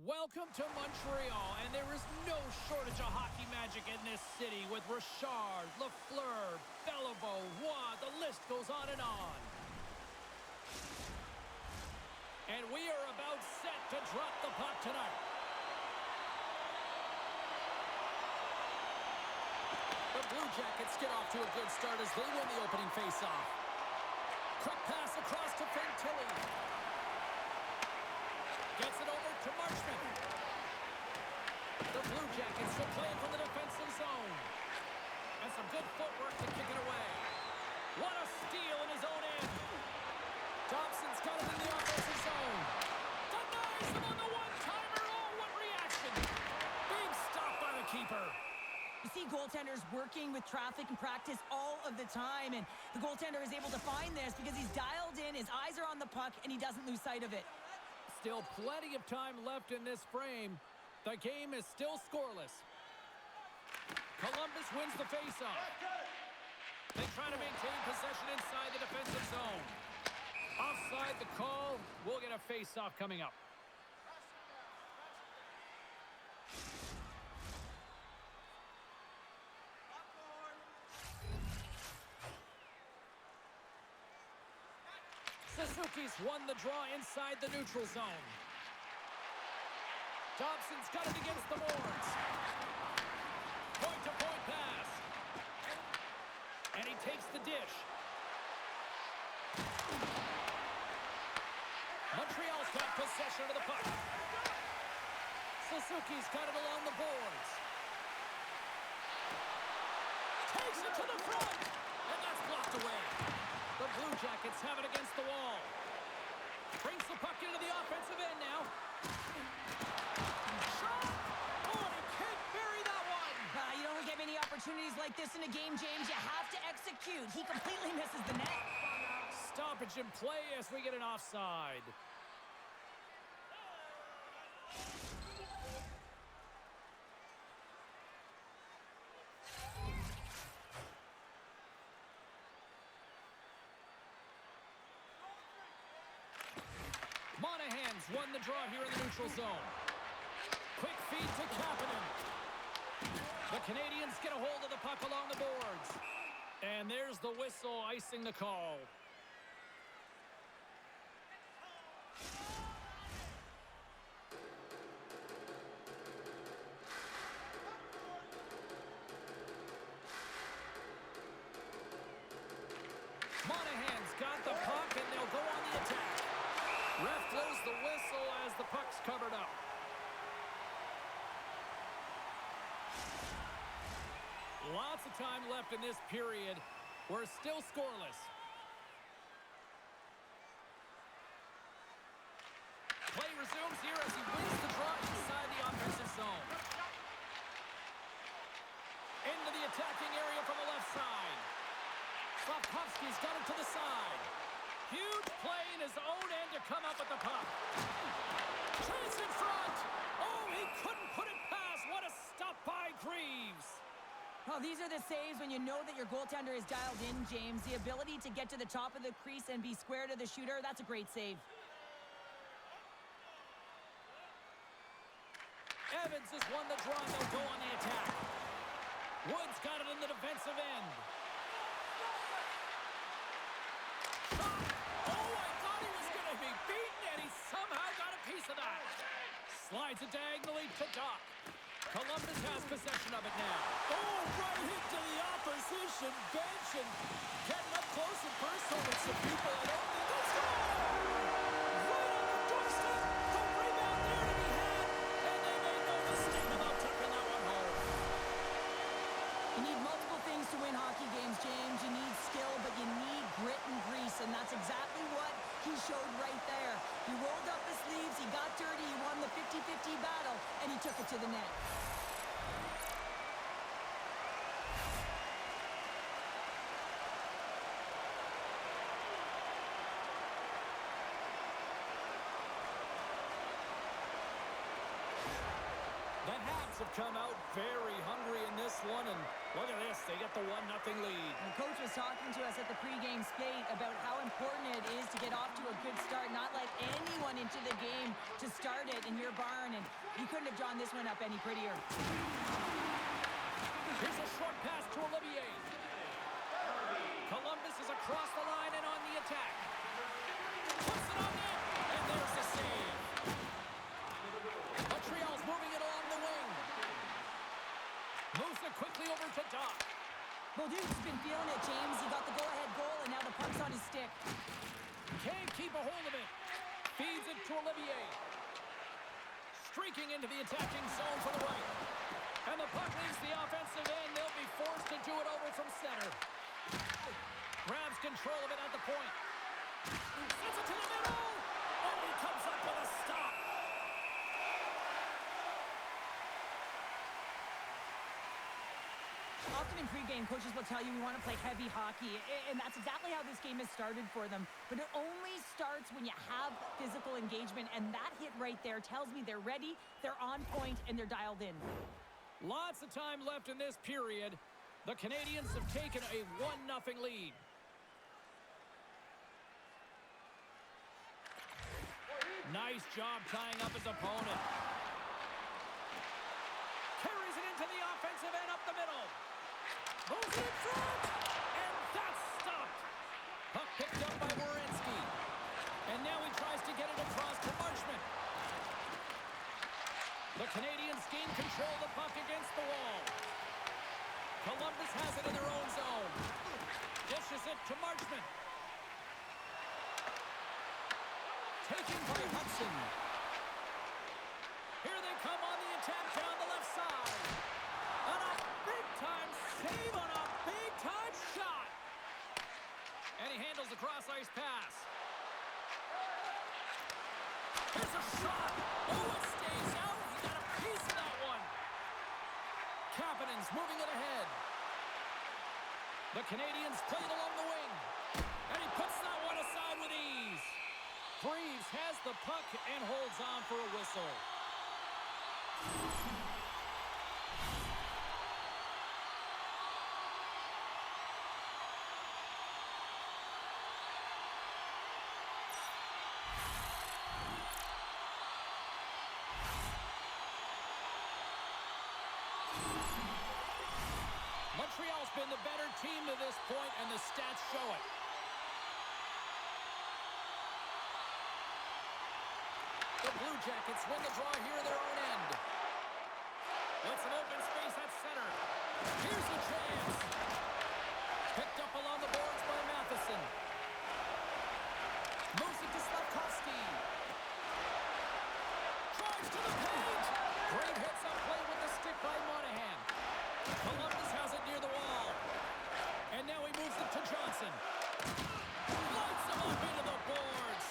Welcome to Montreal, and there is no shortage of hockey magic in this city with Richard, Lafleur, Beliveau, Roy, the list goes on and on. And we are about set to drop the puck tonight. The Blue Jackets get off to a good start as they win the opening faceoff. Quick pass across to Fantilli. Gets it over to Marchment. The Blue Jackets will play it from the defensive zone. And some good footwork to kick it away. What a steal in his own end. Thompson's got it in the offensive zone. Denies him on the one-timer. Oh, what reaction. Being stopped by the keeper. You see goaltenders working with traffic and practice all of the time, and the goaltender is able to find this because he's dialed in, his eyes are on the puck, and he doesn't lose sight of it. Still plenty of time left in this frame. The game is still scoreless. Columbus wins the faceoff. They try to maintain possession inside the defensive zone. Offside the call. We'll get a faceoff coming up. Suzuki's won the draw inside the neutral zone. Thompson's got it against the boards. Point-to-point pass. And he takes the dish. Montreal's got possession of the puck. Suzuki's got it along the boards. Takes it to the front. And that's blocked away. The Blue Jackets have it against the wall. Brings the puck into the offensive end now. Shot! Oh, he can't bury that one! You don't get many opportunities like this in a game, James. You have to execute. He completely misses the net. Stoppage in play as we get an offside. Monahan's won the draw here in the neutral zone. Quick feed to Kapanen. The Canadiens get a hold of the puck along the boards. And there's the whistle icing the call. Monahan's got the puck and they'll go on the attack. Ref blows the whistle as the puck's covered up. Lots of time left in this period. We're still scoreless. Play resumes here as he wins the draw inside the offensive zone. Into the attacking area from the left side. Slavkovsky's got it to the side. Huge play in his own end to come up with the puck. Chase in front. Oh, he couldn't put it past. What a stop by Greaves. Well, these are the saves when you know that your goaltender is dialed in, James. The ability to get to the top of the crease and be square to the shooter, that's a great save. Evans has won the draw and they'll go on the attack. Wood's got it in the defensive end. Somehow got a piece of that. Slides it diagonally to Doc. Columbus has possession of it now. Oh, right into the opposition bench and getting up close and personal with some people. I don't think that's right on the doorstep. The rebound there to be had. And they made no mistake about tucking that one home. You need multiple things to win hockey games, James. You need skill, but you need grit and grease, and that's exactly what he showed right there. He rolled up his sleeves, he got dirty, he won the 50-50 battle, and he took it to the net. The Habs have come out very hungry in this one, and Look at this. They get the 1-0 lead. The coach was talking to us at the pregame skate about how important it is to get off to a good start, not let anyone into the game to start it in your barn, and you couldn't have drawn this one up any prettier. Here's a short pass to Olivier. Columbus is across the line and on the attack. Puts it on net, and there's the save. Montreal's moving it along the wing. Moves it quickly over to Doc. Beauduke's been feeling it, James. He got the go-ahead goal, and now the puck's on his stick. Can't keep a hold of it. Feeds it to Olivier. Streaking into the attacking zone for the right. And the puck leaves the offensive end. They'll be forced to do it over from center. Grabs control of it at the point. Sends it to the middle. Oh, he comes up with a stop. Often in pregame, coaches will tell you we want to play heavy hockey, and that's exactly how this game has started for them. But it only starts when you have physical engagement, and that hit right there tells me they're ready, they're on point, and they're dialed in. Lots of time left in this period. The Canadiens have taken a 1-0 lead. Nice job tying up his opponent. Carries it into the offensive end up the middle. Moves it in front. And that's stopped. Puck picked up by Werenski. And now he tries to get it across to Marchment. The Canadiens gain control of the puck against the wall. Columbus has it in their own zone. Dishes it to Marchment. Taken by Hudson. Here they come on the attack down the left side. On a big-time save on a big-time shot. And he handles the cross-ice pass. Here's a shot. Oh, it stays out. He got a piece of that one. Kapanen's moving it ahead. The Canadiens play it along the wing. And he puts that one aside with ease. Freeze has the puck and holds on for a whistle. Montreal's been the better team to this point, and the stats show it. The Blue Jackets win the draw here at their own end. With some open space at center. Here's the chance. Picked up along the boards by Matheson. Moves it to Slavkovsky. Drives to the paint. Great hits up play with the stick by Monahan. Columbus has it near the wall. And now he moves it to Johnson. Lights him up into the boards.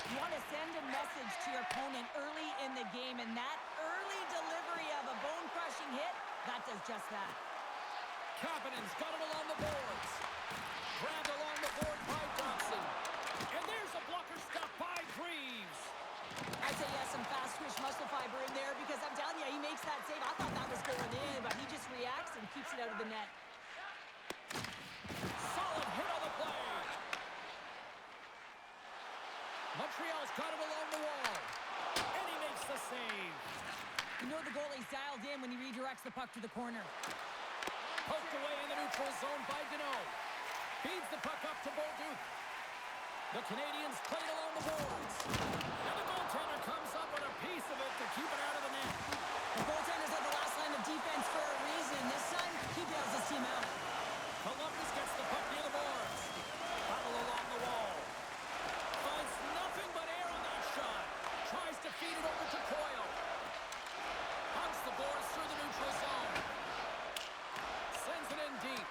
You want to send a message to your opponent early in the game, and that early delivery of a bone-crushing hit, that does just that. Kapanen's got it along the boards. Grabbed along the board by Dobson. And there's a blocker stop by Greaves. I'd say yes, some fast-twitch muscle fiber in there, because I'm telling you, he makes that save. I thought that was going in, but he just reacts and keeps it out of the net. Solid hit on the play. Montreal's got it along the wall. And he makes the save. You know the goalie's dialed in when he redirects the puck to the corner. Poked away in the neutral zone by Deneau. Feeds the puck up to Beauduke. The Canadiens play it along the boards. And the goaltender comes up with a piece of it to keep it out of the net. The goaltender's on the last line of defense for a reason. This time, he bails his team out. Columbus gets the puck near the boards. Battle along the wall. Finds nothing but air on that shot. Tries to feed it over to Coyle. Hunts the boards through the neutral zone. Sends it in deep.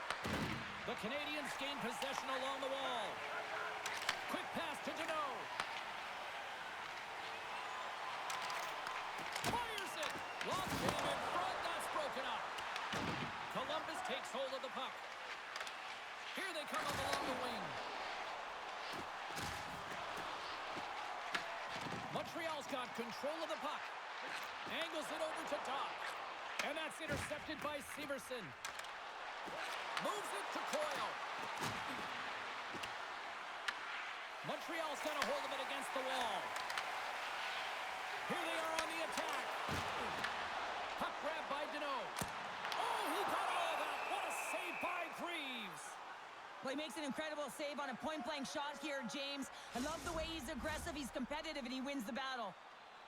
The Canadiens gain possession along the wall. Quick pass to Deneau. Fires it. Long jam in front. That's broken up. Columbus takes hold of the puck. Here they come up along the wing. Montreal's got control of the puck. Angles it over to Doc. And that's intercepted by Severson. Moves it to Coyle. Montreal's got a hold of it against the wall. Here they are on the attack. Puck grab by Deneau. Oh, he got all of that. What a save by Greaves. Well, he makes an incredible save on a point-blank shot here, James. I love the way he's aggressive, he's competitive, and he wins the battle.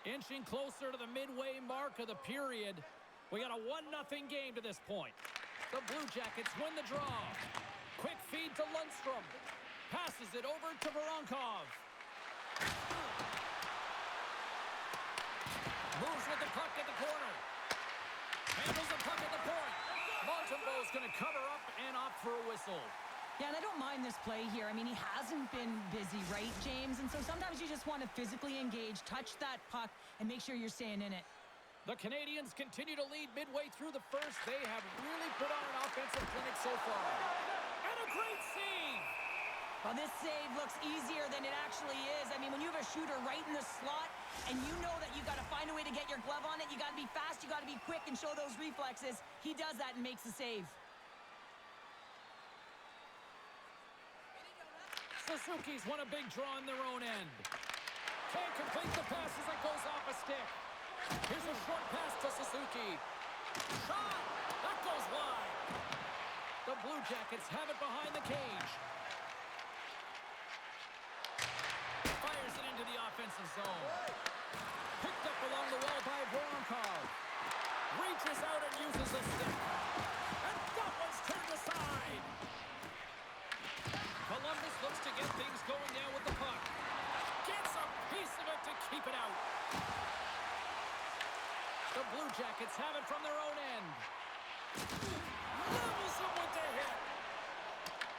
Inching closer to the midway mark of the period. We got a 1-0 game to this point. The Blue Jackets win the draw. Quick feed to Lundstrom. Passes it over to Voronkov. Moves with the puck at the corner. Handles the puck at the point. Montembeault's going to cover up and opt for a whistle. Yeah, and I don't mind this play here. I mean, he hasn't been busy, right, James? And so sometimes you just want to physically engage, touch that puck, and make sure you're staying in it. The Canadiens continue to lead midway through the first. They have really put on an offensive clinic so far. And a great save! Well, this save looks easier than it actually is. I mean, when you have a shooter right in the slot, and you know that you got to find a way to get your glove on it, you got to be fast, you got to be quick, and show those reflexes. He does that and makes the save. Suzuki's won a big draw on their own end. Can't complete the pass as it goes off a stick. Here's a short pass to Suzuki. Shot! That goes wide. The Blue Jackets have it behind the cage. Fires it into the offensive zone. Picked up along the wall by Voronkov. Reaches out and uses a stick. And that one's turned aside. Columbus looks to get things going down with the puck. Gets a piece of it to keep it out. The Blue Jackets have it from their own end. Levels him with the hit.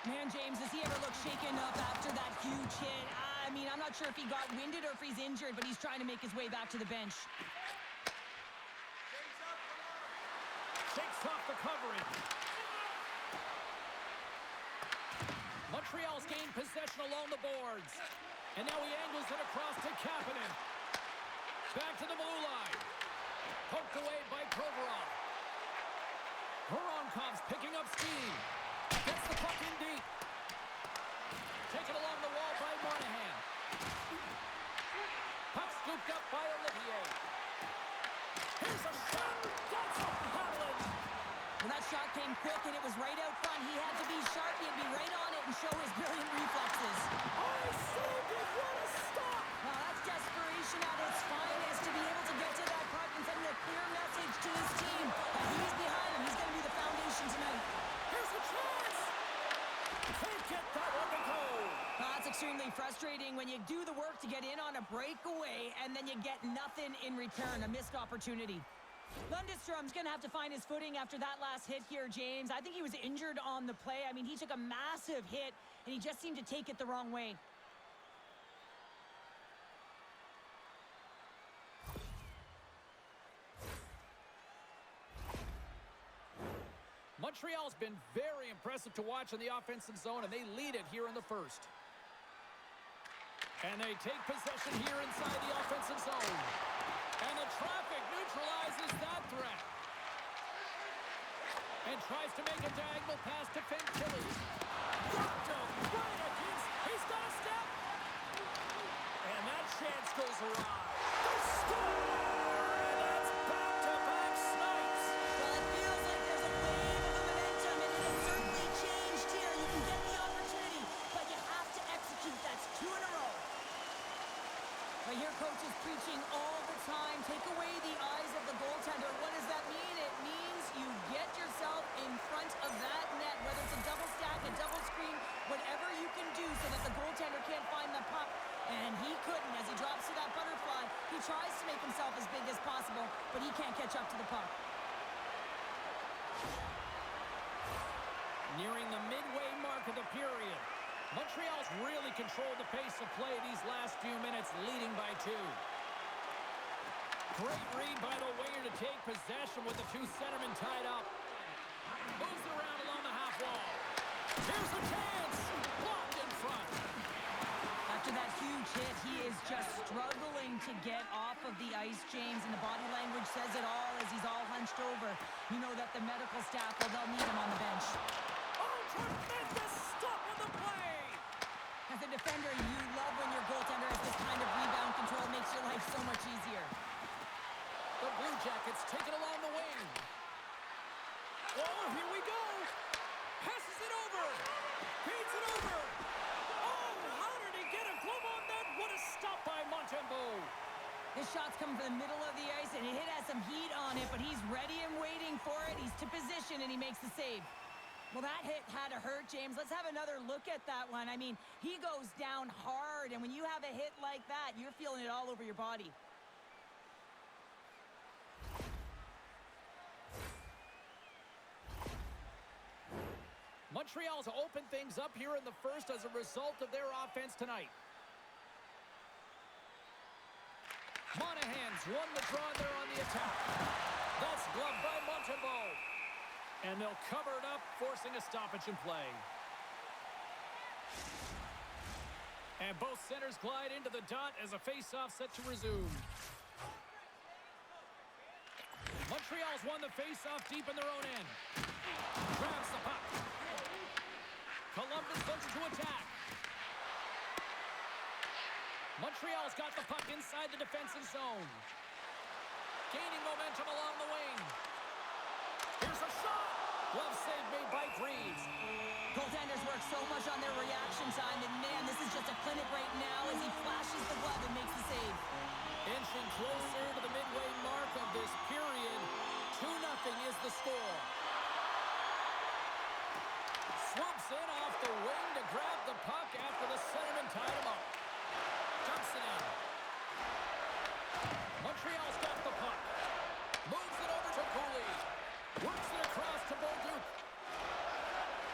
Man, James, does he ever look shaken up after that huge hit? I mean, I'm not sure if he got winded or if he's injured, but he's trying to make his way back to the bench. Shakes off the coverage. Montreal's gained possession along the boards. And now he angles it across to Kapanen. Back to the blue line. Poked away by Provorov. Voronkov's picking up steam. Gets the puck in deep. Taken along the wall by Monahan. Puck scooped up by Olivier. Here's a shot. That's a paddling. Well, that shot came quick, and it was right out front. He had to be sharp. He had to be right on it and show his brilliant reflexes. I saved it. What a stop. Well, that's desperation at its finest to be able to get to that puck and send a clear message to his team that he's behind him. He's going to be the foundation tonight. Here's a chance. Can't get that one to go. Well, that's extremely frustrating when you do the work to get in on a breakaway and then you get nothing in return, a missed opportunity. Lundstrom's going to have to find his footing after that last hit here, James. I think he was injured on the play. I mean, he took a massive hit, and he just seemed to take it the wrong way. Montreal's been very impressive to watch in the offensive zone, and they lead it here in the first. And they take possession here inside the offensive zone. And the traffic neutralizes that threat. And tries to make a diagonal pass to Fantilli. Knocked him right against. He's got a step. And that chance goes awry. The score! And that's back-to-back snipes. Well, it feels like there's a wave of momentum, and it has certainly changed here. You can get the opportunity, but you have to execute. That's 2 in a row. But here, coach is preaching all the time. Take away the eyes of the goaltender. What does that mean? It means you get yourself in front of that net, whether it's a double stack, a double screen, whatever you can do so that the goaltender can't find the puck. And he couldn't. As he drops to that butterfly, he tries to make himself as big as possible, but he can't catch up to the puck. Nearing the midway mark of the period. Montreal's really controlled the pace of play these last few minutes, leading by 2. Great read by the winger to take possession with the 2 centermen tied up. Moves around along the half wall. Here's a chance. Blocked in front. After that huge hit, he is just struggling to get off of the ice, James, and the body language says it all as he's all hunched over. You know that the medical staff, well, they'll need him on the bench. Oh, tremendous stop on the play! As a defender, you love when your goaltender has this kind of rebound control. It makes your life so much easier. The Blue Jackets take it along the wing. Oh, here we go! Passes it over! Feeds it over! Oh, how did he get a glove on that? What a stop by Montembeault! This shot's coming from the middle of the ice, and it has some heat on it, but he's ready and waiting for it. He's to position, and he makes the save. Well, that hit had to hurt, James. Let's have another look at that one. I mean, he goes down hard, and when you have a hit like that, you're feeling it all over your body. Montreal's opened things up here in the first as a result of their offense tonight. Monahan's won the draw there on the attack. That's gloved by Montembeault. And they'll cover it up, forcing a stoppage in play. And both centers glide into the dot as a face-off set to resume. Montreal's won the face-off deep in their own end. Grabs the puck. Columbus looks to attack. Montreal's got the puck inside the defensive zone. Gaining momentum along the wing. Here's a shot. Glove save made by Greaves. Goaltenders work so much on their reaction time, and man, this is just a clinic right now as he flashes the glove and makes the save. Inching closer to the midway mark of this period. 2-0 is the score. Swoops in off the wing to grab the puck after the centerman tied him up. Dumps it in. Montreal's got the puck. Moves it over to Cooley. Works it across to Bolduc.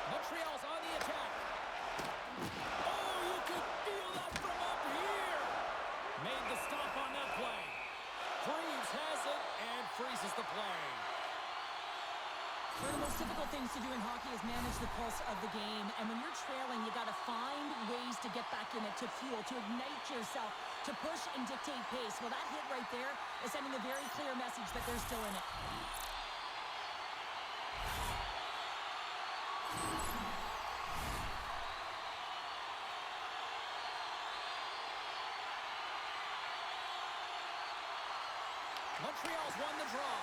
Montreal's on the attack. Oh, you could feel that from up here. Made the stop on that play. Greaves has it and freezes the play. One of the most difficult things to do in hockey is manage the pulse of the game. And when you're trailing, you got to find ways to get back in it, to fuel, to ignite yourself, to push and dictate pace. Well, that hit right there is sending a very clear message that they're still in it. Montreal's won the draw.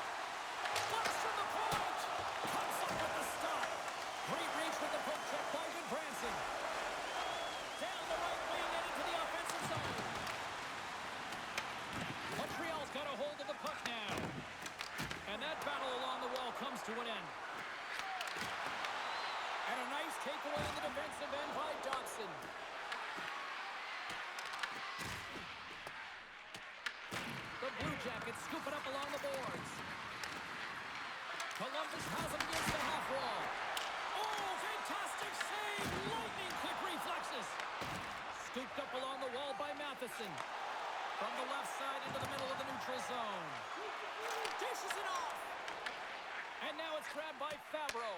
Flies from the point. Comes up with the stop. Great reach with the poke check by Branson. Down the right wing and into the offensive zone. Montreal's got a hold of the puck now. And that battle along the wall comes to an end. And a nice takeaway in the defensive end by Dodson. The Blue Jackets scoop it up along the boards. Columbus has him against the half wall. Oh, fantastic save! Lightning quick reflexes. Scooped up along the wall by Matheson. From the left side into the middle of the neutral zone. Dishes it off. And now it's grabbed by Fabro.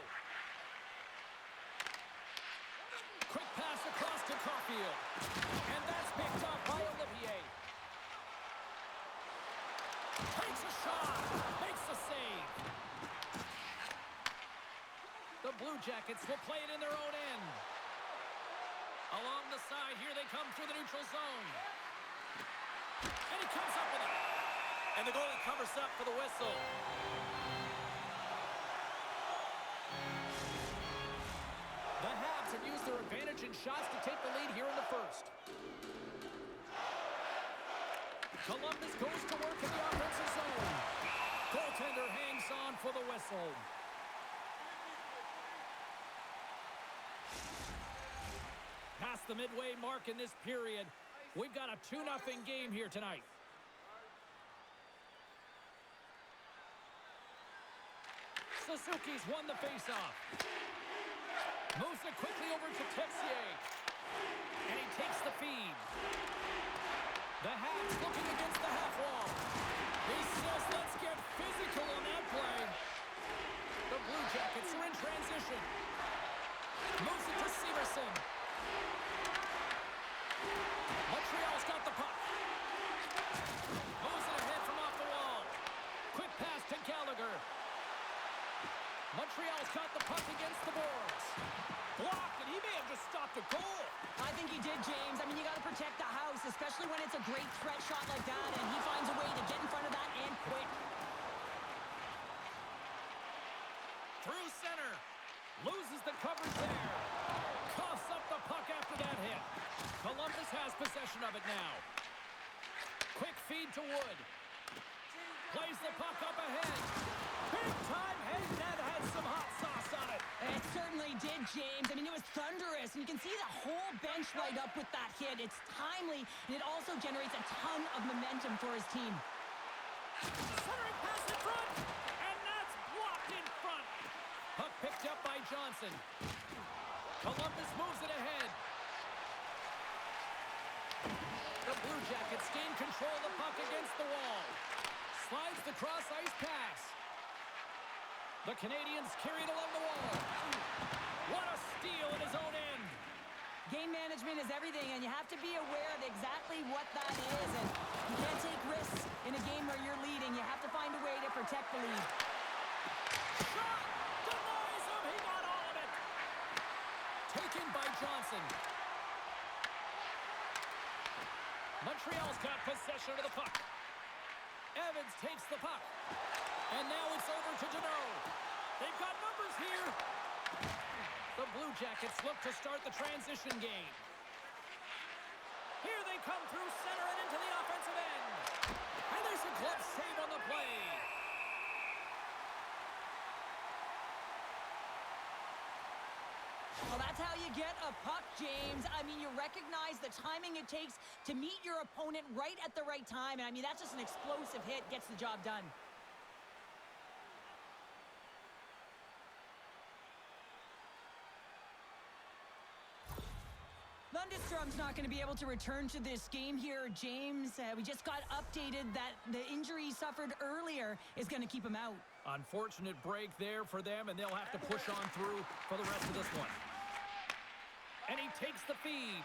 Quick pass across to Caulfield. And that's picked up by Olivier. Takes a shot. Makes the save. The Blue Jackets will play it in their own end. Along the side, here they come through the neutral zone. And he comes up with it. And the goalie covers up for the whistle. The Habs have used their advantage in shots to take the lead here in the first. Columbus goes to work in the offensive zone. Goaltender hangs on for the whistle. Past the midway mark in this period, we've got a 2-0 game here tonight. Suzuki's won the faceoff. Moves it quickly over to Texier. And he takes the feed. The Habs looking against the half wall. He says, let's get physical on that play. The Blue Jackets are in transition. Moves it to Severson. Montreal's got the puck. Moves it ahead the goal. I think he did, James. I mean, you got to protect the house, especially when it's a great threat shot like that, and he finds a way to get in front of that and quick. Through center. Loses the coverage there. Coughs up the puck after that hit. Columbus has possession of it now. Quick feed to Wood. Plays the puck up ahead. Big time head that had some hot sauce on it. It certainly did, James. I mean, it was thunderous, and you can see the whole bench light up with that hit. It's timely, and it also generates a ton of momentum for his team. Centering pass in front, and that's blocked in front. Puck picked up by Johnson. Columbus moves it ahead. The Blue Jackets gain control of the puck against the wall. Slides the cross-ice pass. The Canadiens carry it along the wall. What a steal in his own end. Game management is everything, and you have to be aware of exactly what that is. And you can't take risks in a game where you're leading. You have to find a way to protect the lead. Shot! Denies him! He got all of it! Taken by Johnson. Montreal's got possession of the puck. Evans takes the puck. And now it's over to Deneau. They've got numbers here. The Blue Jackets look to start the transition game. Here they come through center and into the offensive end. And there's a glove save on the play. Well, that's how you get a puck, James. I mean, you recognize the timing it takes to meet your opponent right at the right time. And I mean, that's just an explosive hit, gets the job done. Lundstrom's not going to be able to return to this game here, James. We just got updated that the injury he suffered earlier is going to keep him out. Unfortunate break there for them, and they'll have to push on through for the rest of this one. And he takes the feed.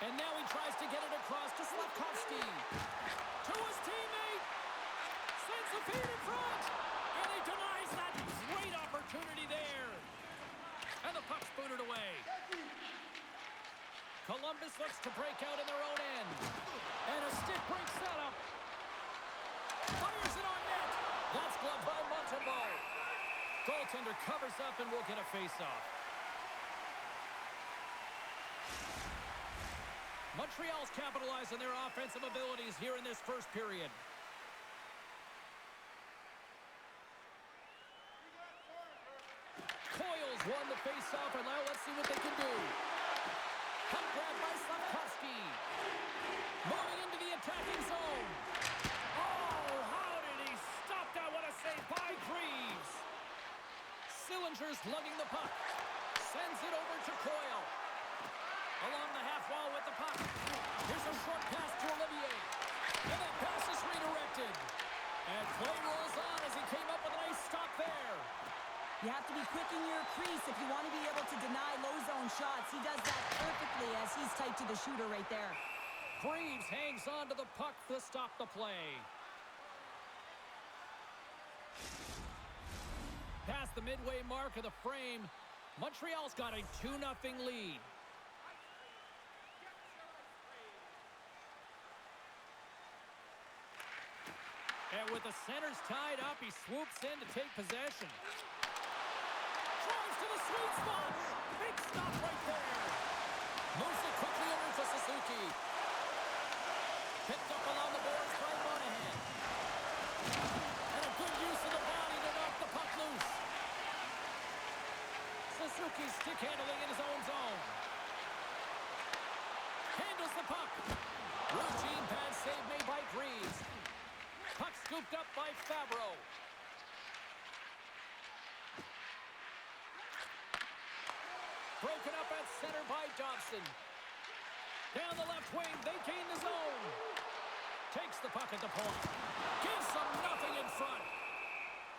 And now he tries to get it across to Slavkovsky. To his teammate. Sends the feed in front. And he denies that great opportunity there. And the puck's booted away. Columbus looks to break out in their own end. And a stick break setup. Fires it on net. That's gloved by Montembeault. Goaltender covers up and will get a face-off. Montreal's capitalized on their offensive abilities here in this first period. Coyle's won the face-off, and now let's see what they can do. Puck grab by Slavkovsky. Moving into the attacking zone. Oh, how did he stop that? What a save by Greaves. Sillinger's lugging the puck. Sends it over to Coyle. Along the half wall with the puck. Here's a short pass to Olivier. And that pass is redirected. And play rolls on as he came up with a nice stop there. You have to be quick in your crease if you want to be able to deny low zone shots. He does that perfectly as he's tight to the shooter right there. Greaves hangs on to the puck to stop the play. Past the midway mark of the frame, Montreal's got a 2-0 lead. And with the centers tied up, he swoops in to take possession. Drives to the sweet spot. Big stop right there. Moves it quickly over to Suzuki. Picked up along the boards by Monahan. And a good use of the body to knock the puck loose. Suzuki stick handling in his own zone. Handles the puck. Routine pad save made by Greaves. Puck scooped up by Fabro. Broken up at center by Dobson. Down the left wing, they gain the zone. Takes the puck at the point. Gives them nothing in front.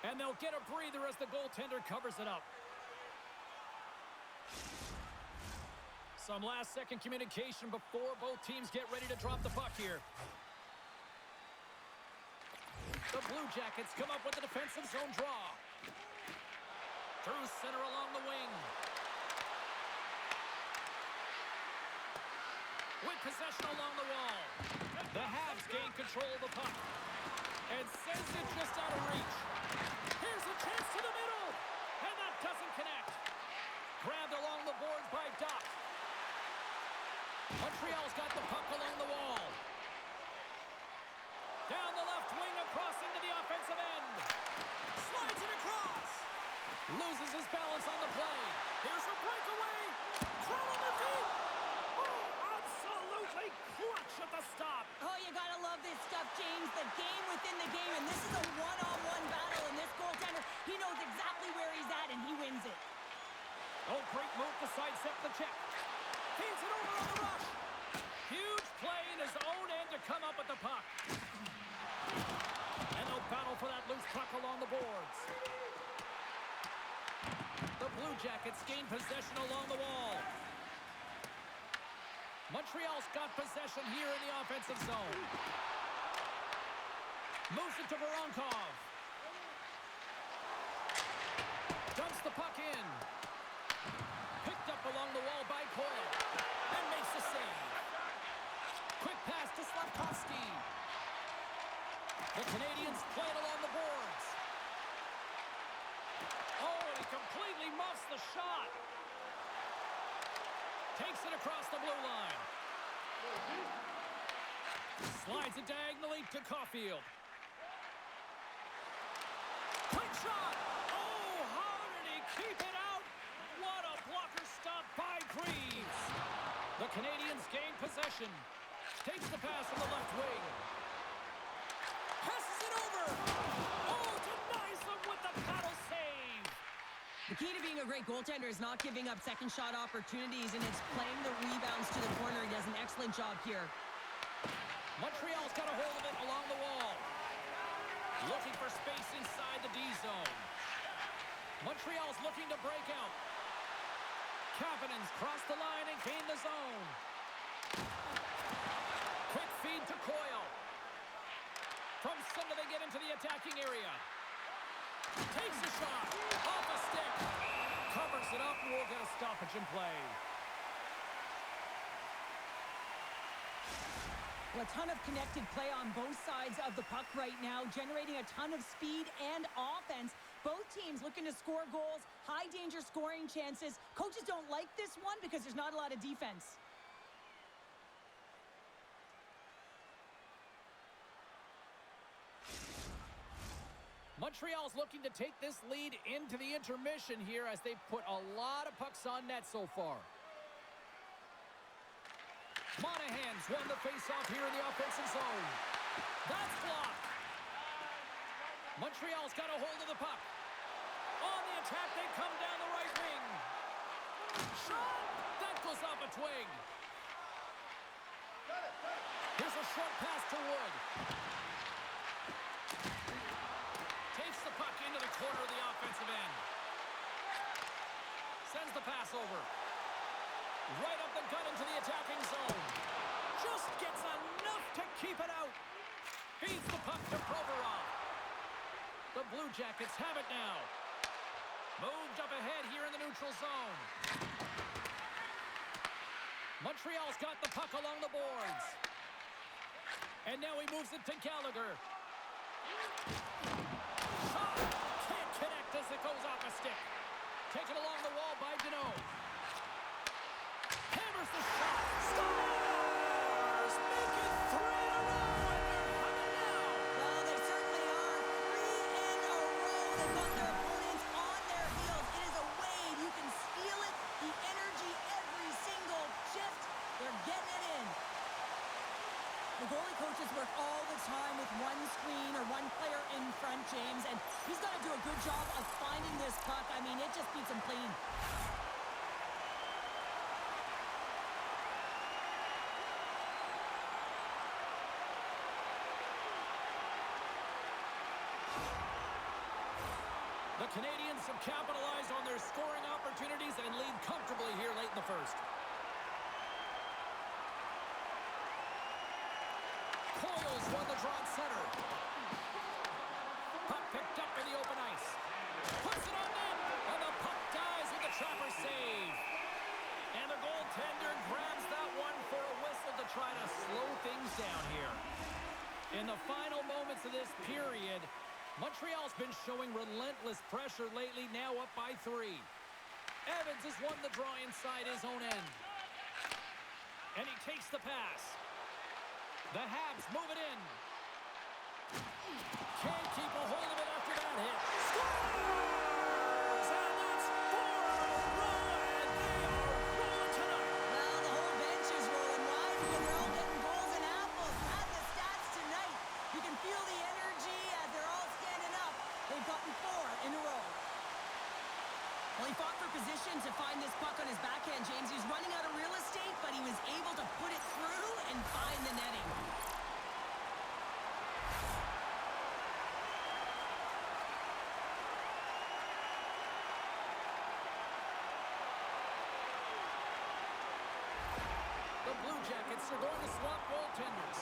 And they'll get a breather as the goaltender covers it up. Some last-second communication before both teams get ready to drop the puck here. The Blue Jackets come up with a defensive zone draw. Through center along the wing. with possession along the wall. The Habs gain control of the puck and sends it just out of reach. Here's a chance to the middle, and that doesn't connect. Grabbed along the boards by Doc. Montreal's got the puck along the wall. Down the left wing, across into the offensive end. Slides it across. Loses his balance on the play. Here's a breakaway. Throw on the feet. Oh, absolutely clutch at the stop. Oh, you gotta love this stuff, James. The game within the game, and this is a one-on-one battle, and this goaltender, he knows exactly where he's at, and he wins it. Oh, great move to sidestep the check. Feeds it over on the rush. Huge play in his own end to come up with the puck. And they'll battle for that loose puck along the boards. The Blue Jackets gain possession along the wall. Montreal's got possession here in the offensive zone. Moves it to Voronkov. Dumps the puck in. Picked up along the wall by Coyle. And makes the save. Quick pass to Slafkovsky. The Canadiens play it along the boards. Oh, and he completely muffs the shot. Takes it across the blue line. Slides it diagonally to Caulfield. Quick shot. Oh, how did he keep it out? What a blocker stop by Greaves. The Canadiens gain possession. Takes the pass from the left wing. Passes it over. Oh, denies them with the paddle save. The key to being a great goaltender is not giving up second shot opportunities, and it's playing the rebounds to the corner. He does an excellent job here. Montreal's got a hold of it along the wall. Looking for space inside the D zone. Montreal's looking to break out. Kapanen's crossed the line and gained the zone. Quick feed to Coyle. From center they get into the attacking area. Takes a shot. Off a stick. Covers it up and we'll get a stoppage in play. Well, a ton of connected play on both sides of the puck right now, generating a ton of speed and offense. Both teams looking to score goals, high-danger scoring chances. Coaches don't like this one because there's not a lot of defense. Montreal's looking to take this lead into the intermission here as they've put a lot of pucks on net so far. Monahan's won the face-off here in the offensive zone. That's blocked. Montreal's got a hold of the puck. On the attack, they come down the right wing. Shot! That goes off a twig. Here's a short pass to Wood. Takes the puck into the corner of the offensive end. Sends the pass over. Right up the gut into the attacking zone. Just gets enough to keep it out. Feeds the puck to Provorov. The Blue Jackets have it now. Moved up ahead here in the neutral zone. Montreal's got the puck along the boards. And now he moves it to Gallagher. Shot! Can't connect as it goes off a stick. Taken along the wall by Deneau. Hammers the shot. Stars! Make it 3 in a row, and they're coming now. Well, they certainly are. 3 in a row. They've got their opponents on their heels. It is a wave. You can feel it. The energy every single shift. They're getting it in. The goalie coaches work all the time with one screen or one player in front, James, and he's got to do a good job of finding this puck. I mean, it just beats him clean. The Canadiens have capitalized on their scoring opportunities and lead comfortably here late in the first. Coyle's won the draw at center. Puck picked up in the open ice. Puts it on net, and the puck dies with the trapper save. And the goaltender grabs that one for a whistle to comes down here. In the final moments of this period, Montreal's been showing relentless pressure lately, now up by 3. Evans has won the draw inside his own end. And he takes the pass. The Habs move it in. Can't keep a hold of it after that hit. Scores! And that's 4 in a row, and they are rolling tonight. Well, the whole bench is rolling wide when they're all getting goals and apples. Add the stats tonight. You can feel the energy as they're all standing up. They've gotten 4 in a row. Well, he fought for position to find this puck on his backhand, James. He was running out of real estate, but he was able to put it through and find the netting. The Blue Jackets are going to swap goaltenders.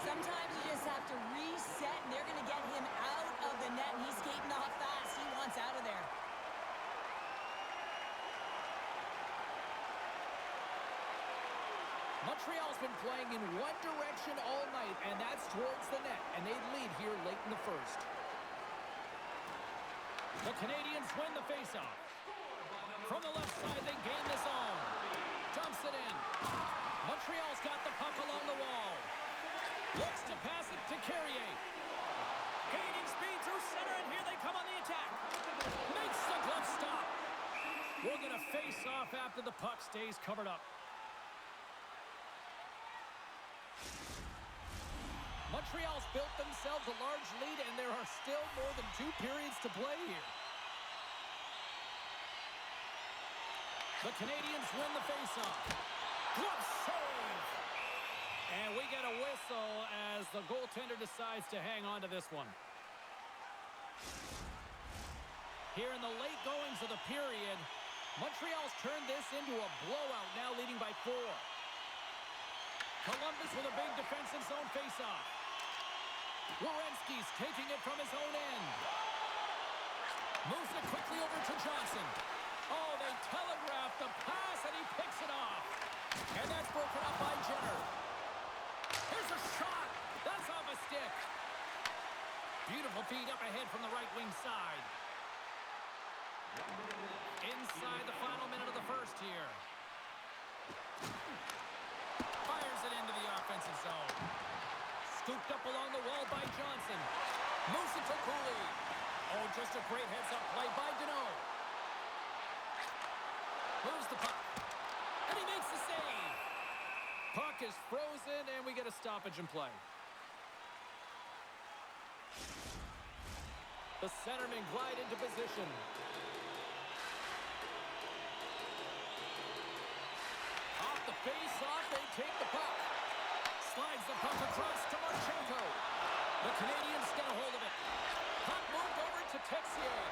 Sometimes you just have to reset, and they're going to get him out of the net, and he's skating off fast. He wants out of there. Montreal's been playing in one direction all night, and that's towards the net, and they lead here late in the first. The Canadiens win the faceoff. From the left side, they gain the zone. Dumps it in. Montreal's got the puck along the wall. Looks to pass it to Carrier. Gaining speed through center, and here they come on the attack. Makes the glove stop. We're going to face off after the puck stays covered up. Montreal's built themselves a large lead, and there are still more than 2 periods to play here. The Canadiens win the faceoff. Glove save! And we get a whistle as the goaltender decides to hang on to this one. Here in the late goings of the period, Montreal's turned this into a blowout, now leading by 4. Columbus with a big defensive zone faceoff. Werenski's taking it from his own end. Moves it quickly over to Johnson. Oh, they telegraphed the pass, and he picks it off. And that's broken up by Jenner. Here's a shot. That's off a stick. Beautiful feed up ahead from the right wing side. Inside the final minute of the first here. Fires it into the offensive zone. Scooped up along the wall by Johnson. Moves it to Cooley. Oh, just a great heads-up play by Deneau. Moves the puck. And he makes the save. Puck is frozen, and we get a stoppage in play. The centermen glide into position. Off the face-off, they take the puck. Slides the puck across to Marchenko. The Canadiens get a hold of it. Puck moved over to Texier.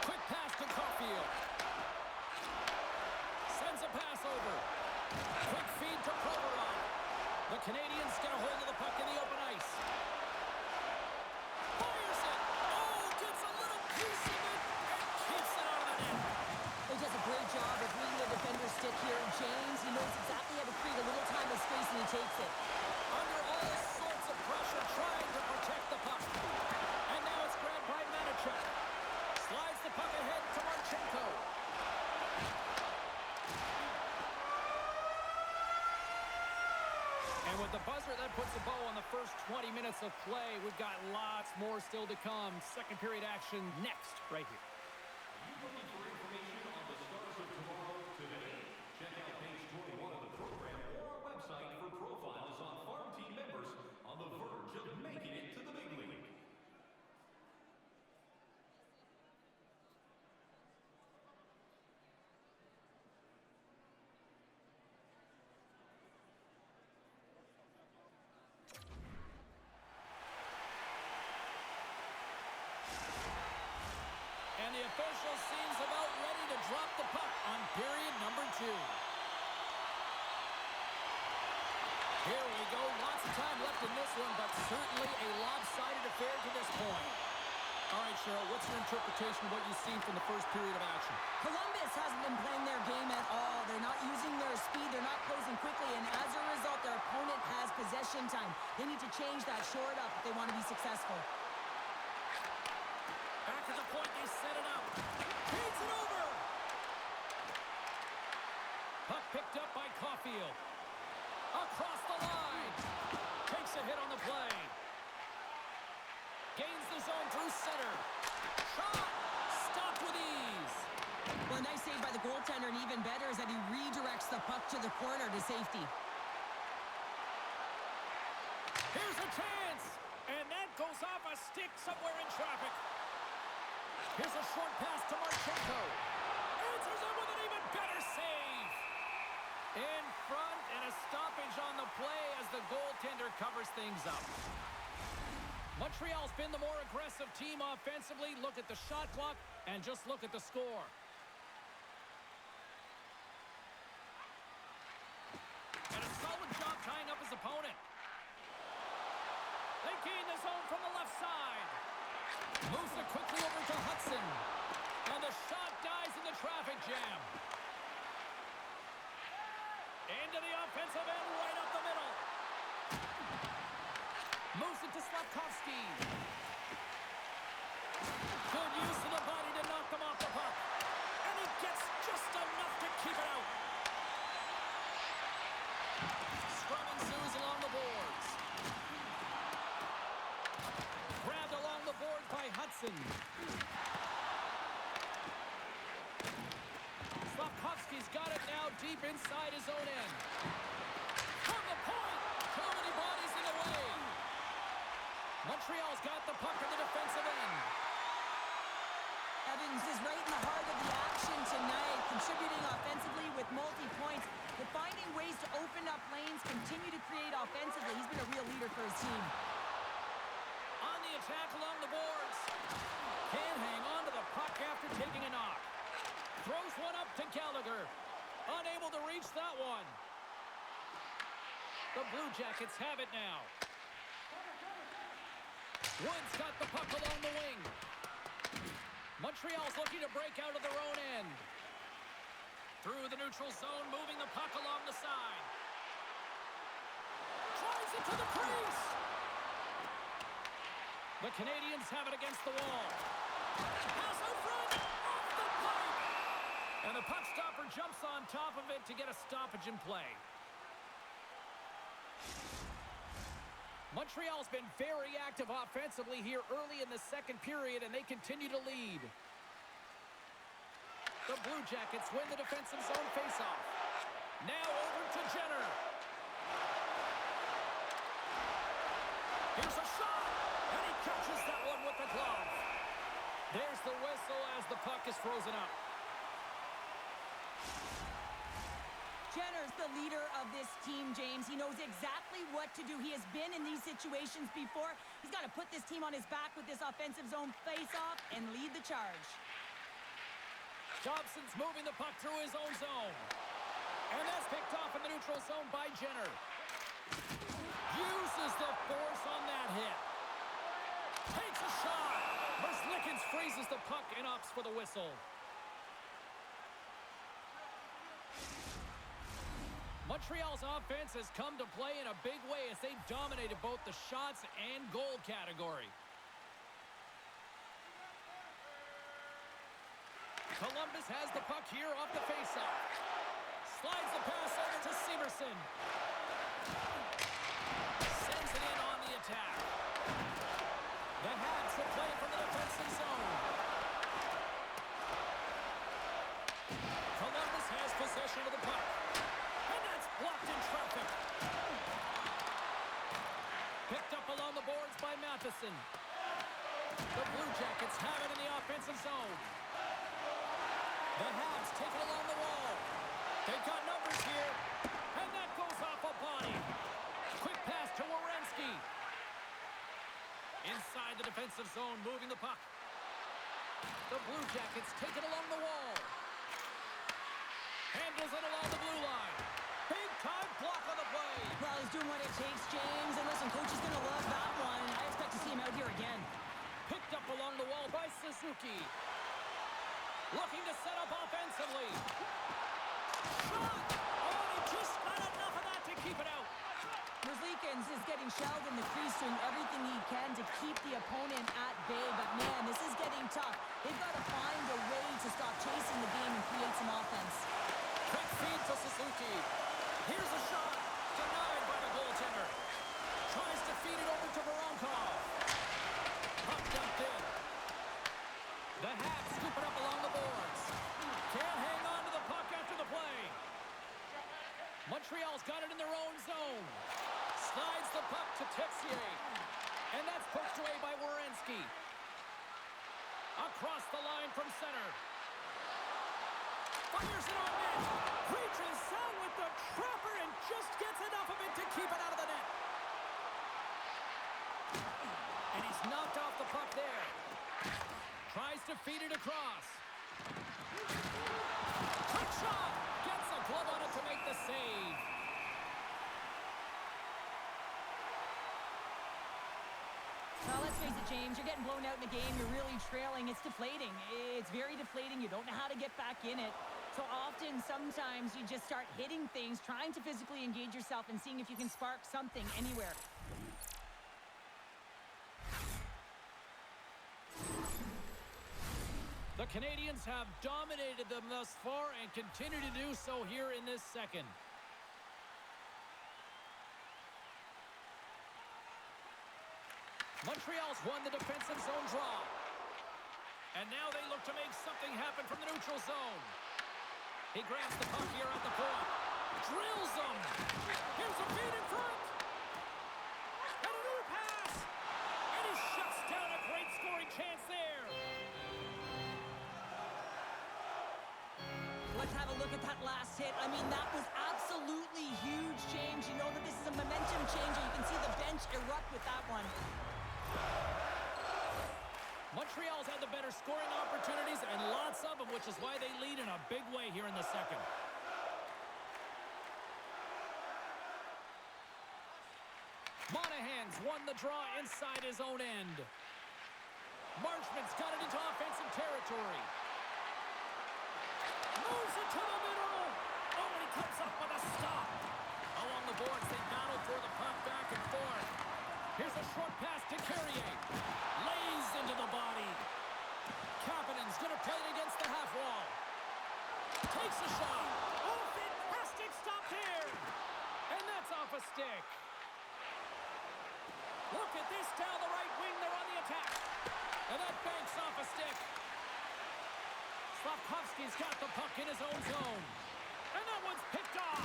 Quick pass to Caulfield. Sends a pass over. Quick feed to Provorov. The Canadiens get a hold of the puck in the open ice. Fires it. Oh, gets a little piece of it and keeps it out of the net. He does a great job of reading the defender's stick here. James, he knows exactly how to create a little time and space, and he takes it. Under all sorts of pressure, trying to protect the puck. And now it's grabbed by Manichuk. Slides the puck ahead to Marchenko. And with the buzzer, that puts a bow on the first 20 minutes of play. We've got lots more still to come. Second period action next, right here. And the official seems about ready to drop the puck on period number 2. Here we go. Lots of time left in this one, but certainly a lopsided affair to this point. All right, Cheryl, what's your interpretation of what you've seen from the first period of action? Columbus hasn't been playing their game at all. They're not using their speed. They're not closing quickly, and as a result, their opponent has possession reaction time. They need to change that short up if they want to be successful. Back at the point, they set it up. Feeds it over. Puck picked up by Caulfield. Across the line. Takes a hit on the play. Gains the zone through center. Shot. Stopped with ease. Well, a nice save by the goaltender, and even better is that he redirects the puck to the corner to safety. Here's a chance. And that goes off a stick somewhere in traffic. Here's a short pass to Marchenko. Answers it with an even better save. In front, and a stoppage on the play as the goaltender covers things up. Montreal's been the more aggressive team offensively. Look at the shot clock and just look at the score. And a solid job tying up his opponent. They gain the zone from the left side. Moves it quickly over to Hudson. And the shot dies in the traffic jam. Into the offensive end, right up the middle. Moves it to Slafkovsky. Good use of the body to knock them off the puck. And he gets just enough to keep it out. Scrum ensues along the boards. Grabbed along the boards by Hudson. Slafkovsky's got it now deep inside his own end. From the point! Too many bodies in the way. Montreal's got the puck in the defensive end. Evans is right in the heart of the action tonight, contributing offensively with multi-points, but finding ways to open up lanes, continue to create offensively. He's been a real leader for his team. On the attack along the boards. Can't hang on to the puck after taking a knock. Throws one up to Gallagher. Unable to reach that one. The Blue Jackets have it now. Wood's got the puck along the wing. Montreal's looking to break out of their own end. Through the neutral zone, moving the puck along the side. Tries it to the crease. The Canadiens have it against the wall. Pass out front. Off the pipe. And the puck stopper jumps on top of it to get a stoppage in play. Montreal's been very active offensively here early in the second period, and they continue to lead. The Blue Jackets win the defensive zone faceoff. Now over to Jenner. Here's a shot, and he catches that one with the glove. There's the whistle as the puck is frozen up. Jenner's the leader of this team, James. He knows exactly what to do. He has been in these situations before. He's got to put this team on his back with this offensive zone face-off and lead the charge. Dobson's moving the puck through his own zone. And that's picked off in the neutral zone by Jenner. Uses the force on that hit. Takes a shot. Merzlikins freezes the puck and opts for the whistle. Montreal's offense has come to play in a big way as they've dominated both the shots and goal category. Columbus has the puck here off the faceoff. Slides the pass over to Severson. Sends it in on the attack. The Habs will play from the defensive zone. Columbus has possession of the puck. Blocked in traffic. Picked up along the boards by Matheson. The Blue Jackets have it in the offensive zone. The Habs take it along the wall. They've got numbers here. And that goes off a body. Quick pass to Werenski. Inside the defensive zone, moving the puck. The Blue Jackets take it along the wall. Handles it along the blue line. Big-time block on the play. Well, he's doing what it takes, James. And listen, coach is going to love that one. I expect to see him out here again. Picked up along the wall by Suzuki. Looking to set up offensively. Shot! Oh, he just got enough of that to keep it out. Merzlikins Perkins is getting shelled in the crease, doing everything he can to keep the opponent at bay. But, man, this is getting tough. They've got to find a way to stop chasing the game and create some offense. Quick feed to Suzuki. Here's a shot. Denied by the goaltender. Tries to feed it over to Voronkov. Puck dumped in. The Habs scoop it up along the boards. Can't hang on to the puck after the play. Montreal's got it in their own zone. Slides the puck to Texier. And that's pushed away by Werenski. Across the line from center. Fires it on net. Reaches out with the trapper and just gets enough of it to keep it out of the net. And he's knocked off the puck there. Tries to feed it across. Quick shot. Gets a glove on it to make the save. Well, let's face it, James. You're getting blown out in the game. You're really trailing. It's deflating. It's very deflating. You don't know how to get back in it. So often, sometimes, you just start hitting things, trying to physically engage yourself and seeing if you can spark something anywhere. The Canadiens have dominated them thus far and continue to do so here in this second. Montreal's won the defensive zone draw. And now they look to make something happen from the neutral zone. He grabs the puck here at the point. Drills them. Here's a feed in front. And another pass. And he shuts down a great scoring chance there. Let's have a look at that last hit. I mean, that was absolutely huge, James. You know that this is a momentum changer. You can see the bench erupt with that one. Montreal's had the better scoring opportunities and lots of them, which is why they lead in a big way here in the second. Monahan's won the draw inside his own end. Marchman's got it into offensive territory. Moves it to the middle. Oh, and he comes up with a stop. Along the boards, they battle for the puck back and forth. Here's a short pass to Carrier. Lays into the body. Kapanen's going to play it against the half wall. Takes a shot. Oh, fantastic stop here. And that's off a stick. Look at this down the right wing. They're on the attack. And that banks off a stick. Slavkovsky's got the puck in his own zone. And that one's picked off.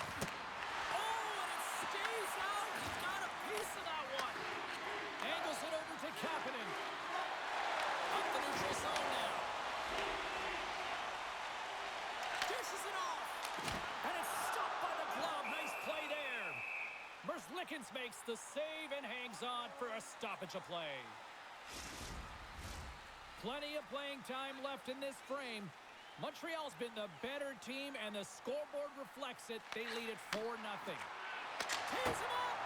Oh, and it stays out. He's got a piece of that one. Angles it over to Kapanen. Up the neutral zone now. Dishes it off. And it's stopped by the glove. Nice play there. Merzlikins makes the save and hangs on for a stoppage of play. Plenty of playing time left in this frame. Montreal's been the better team, and the scoreboard reflects it. They lead it 4-0. Tees him up!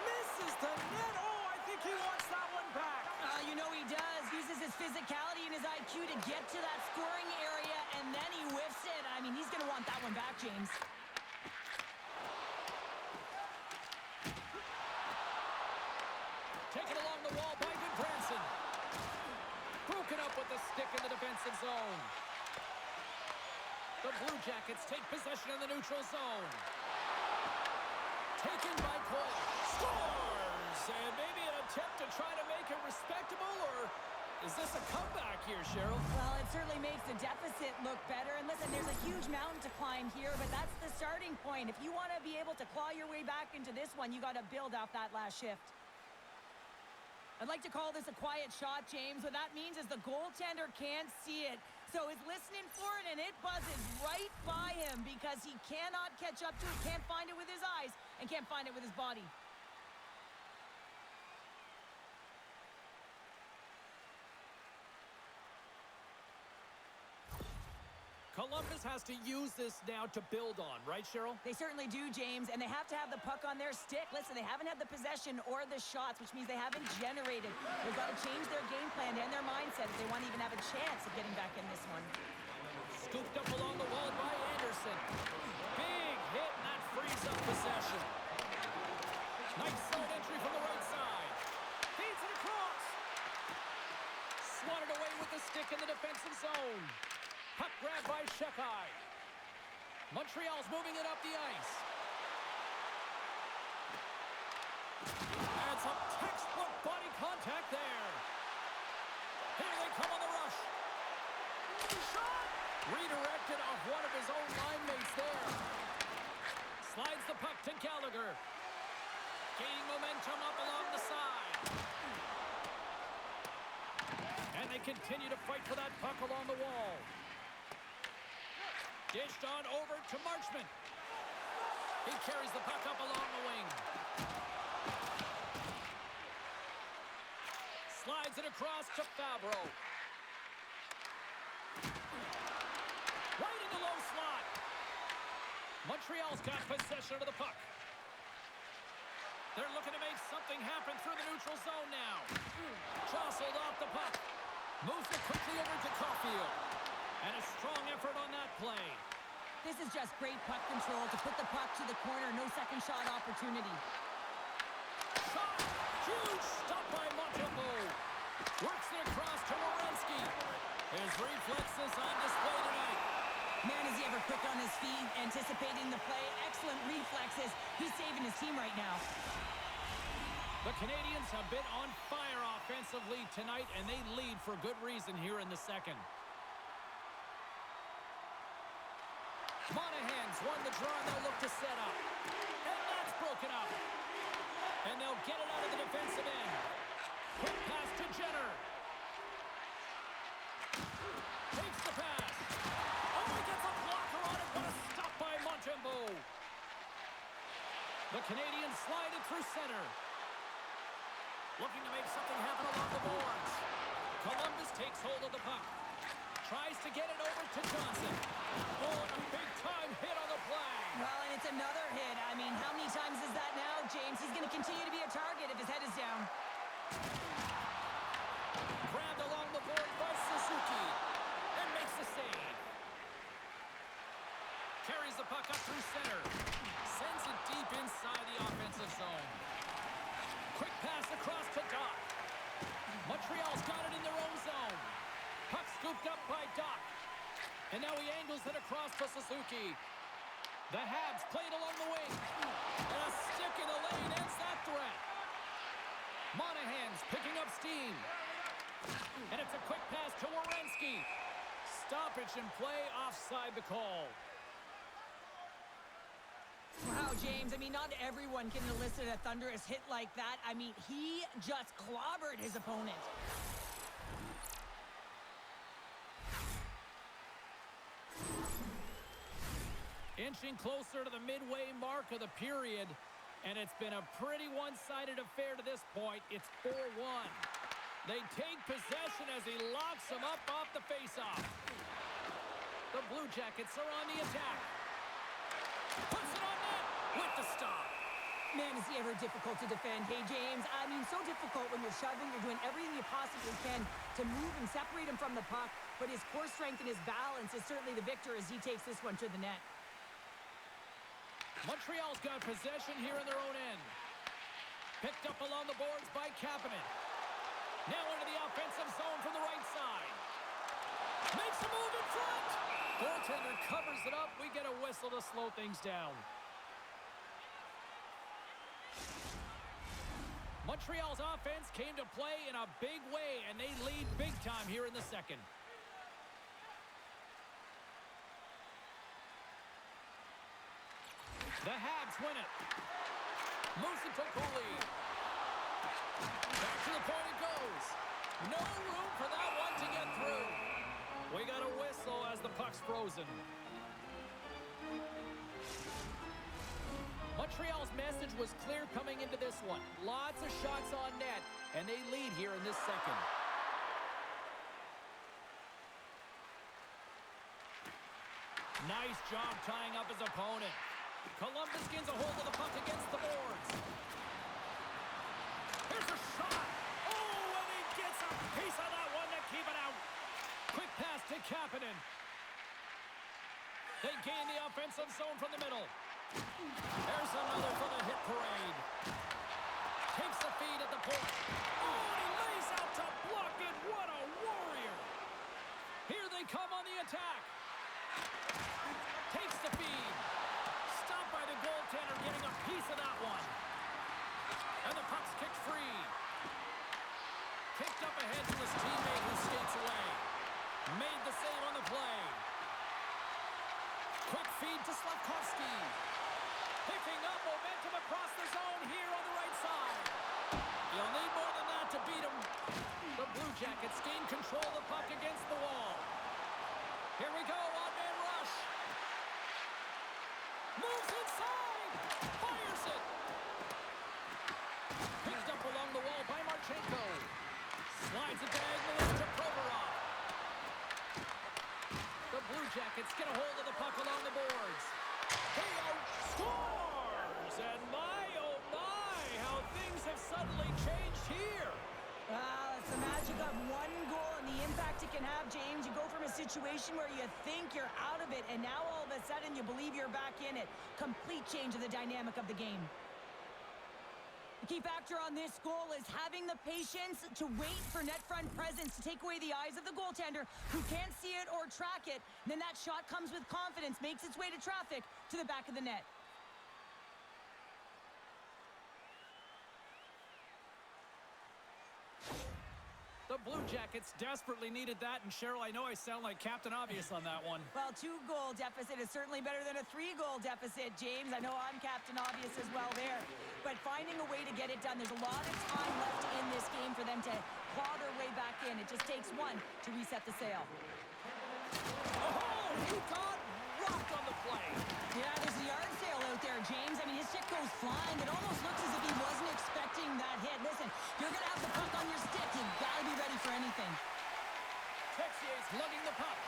Misses the net! Oh, I think he wants that one back. You know he does. Uses his physicality and his IQ to get to that scoring area, and then he whiffs it. I mean, he's going to want that one back, James. Taken along the wall by Goodbranson. Broken up with the stick in the defensive zone. The Blue Jackets take possession in the neutral zone. Taken by Cole. Scores! And maybe an attempt to try to make it respectable, or is this a comeback here, Cheryl? Well, it certainly makes the deficit look better. And listen, there's a huge mountain to climb here, but that's the starting point. If you want to be able to claw your way back into this one, you got to build off that last shift. I'd like to call this a quiet shot, James. What that means is the goaltender can't see it. So he's listening for it, and it buzzes right by him because he cannot catch up to it, can't find it with his eyes, and can't find it with his body. Columbus has to use this now to build on, right, Cheryl? They certainly do, James, and they have to have the puck on their stick. Listen, they haven't had the possession or the shots, which means they haven't generated. They've got to change their game plan and their mindset if they want to even have a chance of getting back in this one. Scooped up along the wall by Anderson. Big hit, and that frees up possession. Nice throw in entry from the right side. Feeds it across. Swatted away with the stick in the defensive zone. Puck grab by Shekai. Montreal's moving it up the ice. And some textbook body contact there. Here they come on the rush. Shot! Redirected off one of his own line mates there. Slides the puck to Gallagher. Gaining momentum up along the side. And they continue to fight for that puck along the wall. Dished on over to Marchment. He carries the puck up along the wing. Slides it across to Fabro. Right in the low slot. Montreal's got possession of the puck. They're looking to make something happen through the neutral zone now. Jostled off the puck. Moves it quickly over to Caulfield. And a strong effort on that play. This is just great puck control to put the puck to the corner. No second shot opportunity. Shot! Huge stop by Montembeault. Works it across to Werenski. His reflexes on display tonight. Man, is he ever quick on his feet, anticipating the play. Excellent reflexes. He's saving his team right now. The Canadiens have been on fire offensively tonight, and they lead for good reason here in the second. Monahan's won the draw, and they'll look to set up. And that's broken up. And they'll get it out of the defensive end. Quick pass to Jenner. Takes the pass. Oh, he gets a blocker on it, but a stop by Montembeault. The Canadiens slide it through center. Looking to make something happen along the boards. Columbus takes hold of the puck. Tries to get it over to Johnson. Oh, and a big-time hit on the play. Well, and it's another hit. I mean, how many times is that now, James? He's going to continue to be a target if his head is down. Grabbed along the board by Suzuki. And makes the save. Carries the puck up through center. Sends it deep inside the offensive zone. Quick pass across to Doc. Montreal's got it in their own zone. Puck scooped up by Doc. And now he angles it across to Suzuki. The Habs played along the wing. And a stick in the lane ends that threat. Monahan's picking up steam. And it's a quick pass to Werenski. Stoppage in play, offside the call. Wow, James, I mean, not everyone can elicit a thunderous hit like that. I mean, he just clobbered his opponent. Inching closer to the midway mark of the period, and it's been a pretty one-sided affair to this point. It's 4-1. They take possession as he locks them up off the faceoff. The Blue Jackets are on the attack. Puts it on net with the stop. Man, is he ever difficult to defend. Hey, James, I mean, so difficult when you're shoving. You're doing everything you possibly can to move and separate him from the puck. But his core strength and his balance is certainly the victor as he takes this one to the net. Montreal's got possession here in their own end. Picked up along the boards by Kapanen. Now into the offensive zone from the right side. Makes a move in front. Goaltender covers it up. We get a whistle to slow things down. Montreal's offense came to play in a big way, and they lead big time here in the second. The Habs win it. Moves it to Cooley. Back to the point it goes. No room for that one to get through. We got a whistle as the puck's frozen. Montreal's message was clear coming into this one. Lots of shots on net, and they lead here in this second. Nice job tying up his opponent. Columbus gains a hold of the puck against the boards. Here's a shot. Oh, and he gets a piece of that one to keep it out. Quick pass to Kapanen. They gain the offensive zone from the middle. There's another for the hit parade. beat him. The Blue Jackets gain control of the puck against the wall. Here we go, one-man rush. Moves inside. Fires it. Picked up along the wall by Marchenko. Slides it diagonally to Provorov. The Blue Jackets get a hold of the puck along the boards. They outscores! And my, oh my, how things have suddenly changed here. It's the magic of one goal and the impact it can have, James. You go from a situation where you think you're out of it, and now all of a sudden you believe you're back in it. Complete change of the dynamic of the game. The key factor on this goal is having the patience to wait for net front presence to take away the eyes of the goaltender who can't see it or track it. Then that shot comes with confidence, makes its way to traffic to the back of the net. The Blue Jackets desperately needed that, and Cheryl, I know I sound like Captain Obvious on that one. Well, 2-goal deficit is certainly better than a 3-goal deficit, James. I know I'm Captain Obvious as well there. But finding a way to get it done, there's a lot of time left in this game for them to claw their way back in. It just takes one to reset the sail. Oh, you got rocked on the play. Yeah, there's a yard sale out there, James. I mean, his stick goes flying. It almost looks as if he wasn't expecting that hit. Listen, you're going to have the puck on your stick. You've got to be ready for anything. Texier's lugging the puck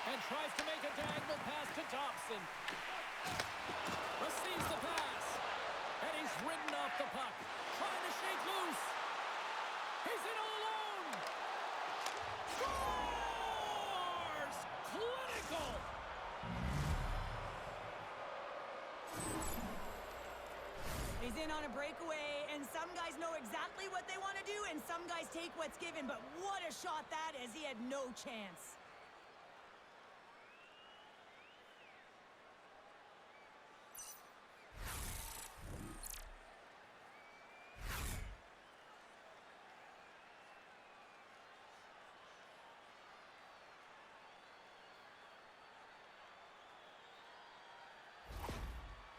and tries to make a diagonal pass to Thompson. Receives the pass, and he's ridden off the puck, trying to shake loose. He's in all alone. Scores! Clinical! He's in on a breakaway, and some guys know exactly what they want to do, and some guys take what's given. But what a shot that is. He had no chance.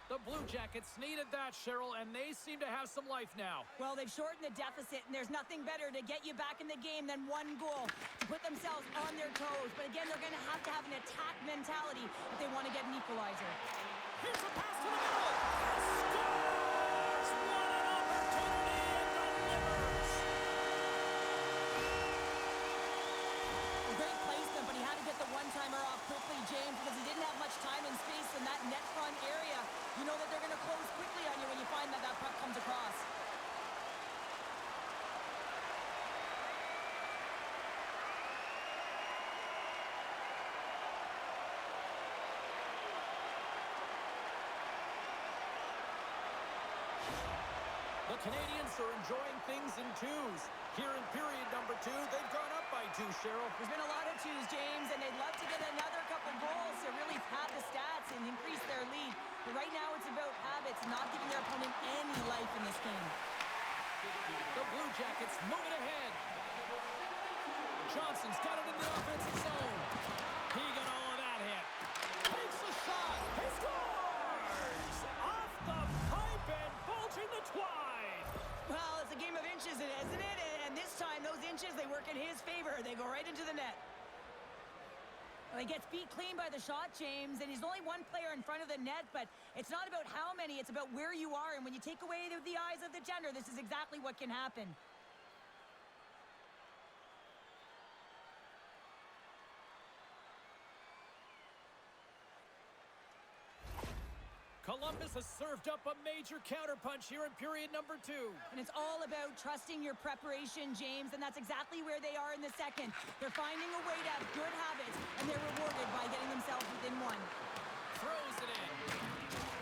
The Blue Jackets needed that, Cheryl, and they seem to have some life now. Well, they've shortened the deficit, and there's nothing better to get you back in the game than one goal to put themselves on their toes. But again, they're going to have an attack mentality if they want to get an equalizer. Here's a pass to the middle. Scores! What an opportunity and delivers! A great placement, but he had to get the one-timer off quickly, James, because he didn't have much time and space in that net front area. You know that they're going to close quickly on you when you find that that puck comes across. The Canadiens are enjoying things in twos. Here in period number 2, they've gone up by 2, Cheryl. There's been a lot of twos, James, and they'd love to get another couple goals to really pad the stats and increase their lead. But right now it's about habits, not giving their opponent any life in this game. The Blue Jackets moving ahead. Johnson's got it in the offensive zone. He got all of that hit. Takes a shot. He scores! Off the pipe and bulging the twine. Well, it's a game of inches, isn't it? And this time, those inches, they work in his favor. They go right into the net. Well, he gets beat clean by the shot, James, and he's only one player in front of the net, but it's not about how many, it's about where you are. And when you take away the eyes of the defender, this is exactly what can happen. Columbus has served up a major counterpunch here in period number 2. And it's all about trusting your preparation, James, and that's exactly where they are in the second. They're finding a way to have good habits, and they're rewarded by getting themselves within one. Throws it in.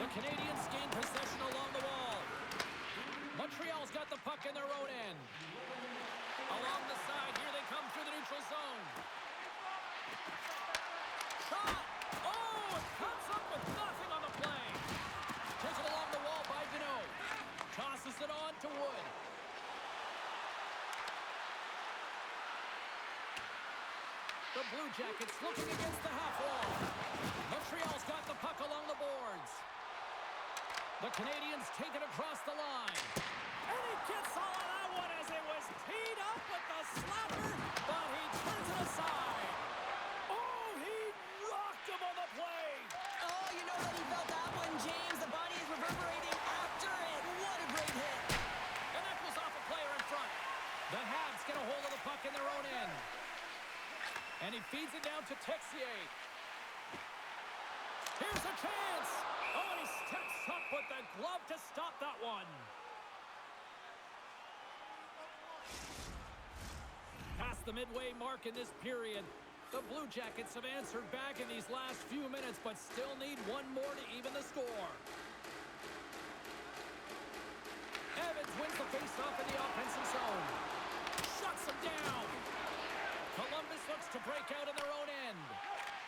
The Canadiens gain possession along the wall. Montreal's got the puck in their own end. Along the side, here they come through the neutral zone. Shot! Oh, it comes up with nothing on the play. Taken along the wall by Deneau. Tosses it on to Wood. The Blue Jackets looking against the half wall. Montreal's got the puck along the boards. The Canadiens take it across the line. And he gets all of that one as it was to Texier. Here's a chance. Oh, and he steps up with the glove to stop that one. Past the midway mark in this period. The Blue Jackets have answered back in these last few minutes, but still need one more to even the score. Evans wins the faceoff in the offensive zone. Shuts him down. Columbus looks to break out in their own end.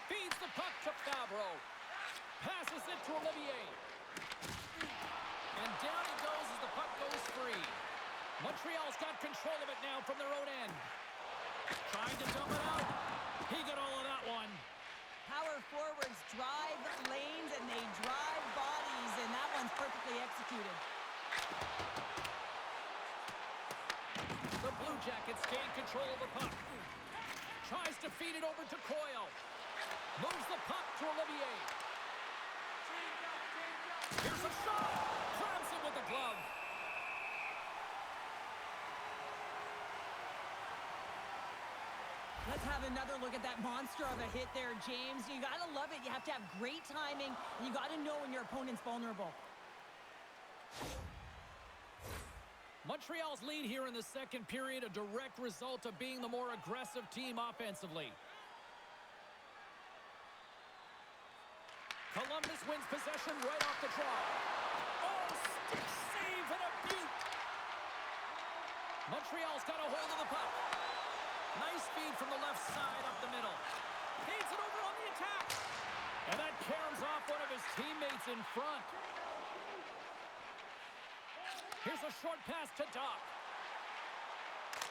Feeds the puck to Favreau. Passes it to Olivier. And down he goes as the puck goes free. Montreal's got control of it now from their own end. Trying to dump it out. He got all of that one. Power forwards drive lanes and they drive bodies, and that one's perfectly executed. The Blue Jackets gain control of the puck. Tries to feed it over to Coyle. Moves the puck to Olivier. Here's a shot. Grabs him with the glove. Let's have another look at that monster of a hit there, James. You got to love it. You have to have great timing, and you got to know when your opponent's vulnerable. Montreal's lead here in the second period, a direct result of being the more aggressive team offensively. Columbus wins possession right off the draw. Oh, stick save and a beaut. Montreal's got a hold of the puck. Nice feed from the left side up the middle. Feeds it over on the attack. And that caroms off one of his teammates in front. Here's a short pass to Doc.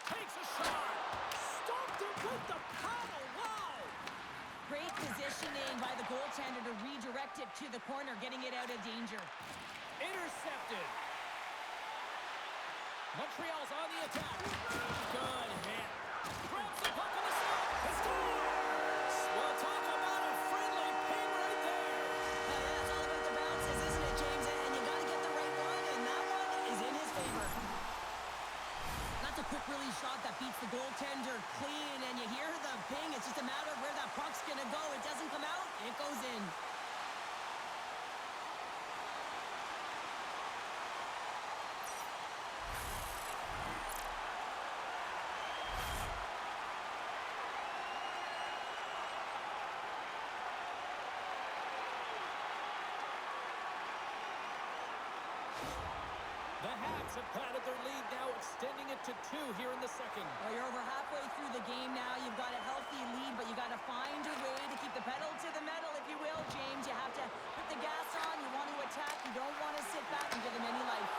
Takes a shot. Stopped it with the paddle. Wow. Great positioning by the goaltender to redirect it to the corner, getting it out of danger. Intercepted. Montreal's on the attack. Good hit. Grabs the puck in the slot. It's scores! Well, talk about a friendly ping right there. Yeah, it's all about the bounces, isn't it, James? And you got to get the right one, and that one is in his favor. That's a quick release shot that beats the goaltender clean, and you hear the ping. It's just a matter of where that puck's going to go. It doesn't come out. It goes in. The Habs have padded their lead now, extending it to 2 here in the second. Well, you're over halfway through the game now. You've got a healthy lead, but you got to find a way to keep the pedal to the metal, if you will, James. You have to put the gas on. You want to attack. You don't want to sit back and give them any life.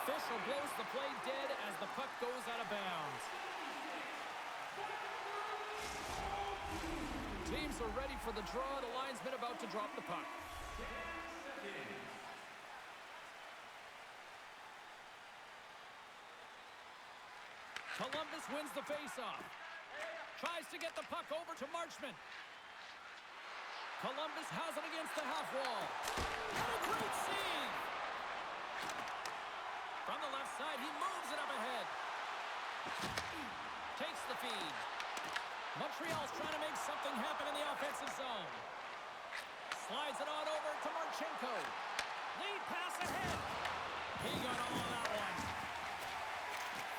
Official blows the play dead as the puck goes out of bounds. Teams are ready for the draw. The linesman about to drop the puck. Columbus wins the faceoff. Tries to get the puck over to Marchment. Columbus has it against the half wall. What a great save! From the left side, he moves it up ahead. Takes the feed. Montreal's trying to make something happen in the offensive zone. Slides it on over to Marchenko. Lead pass ahead. He got all of that one.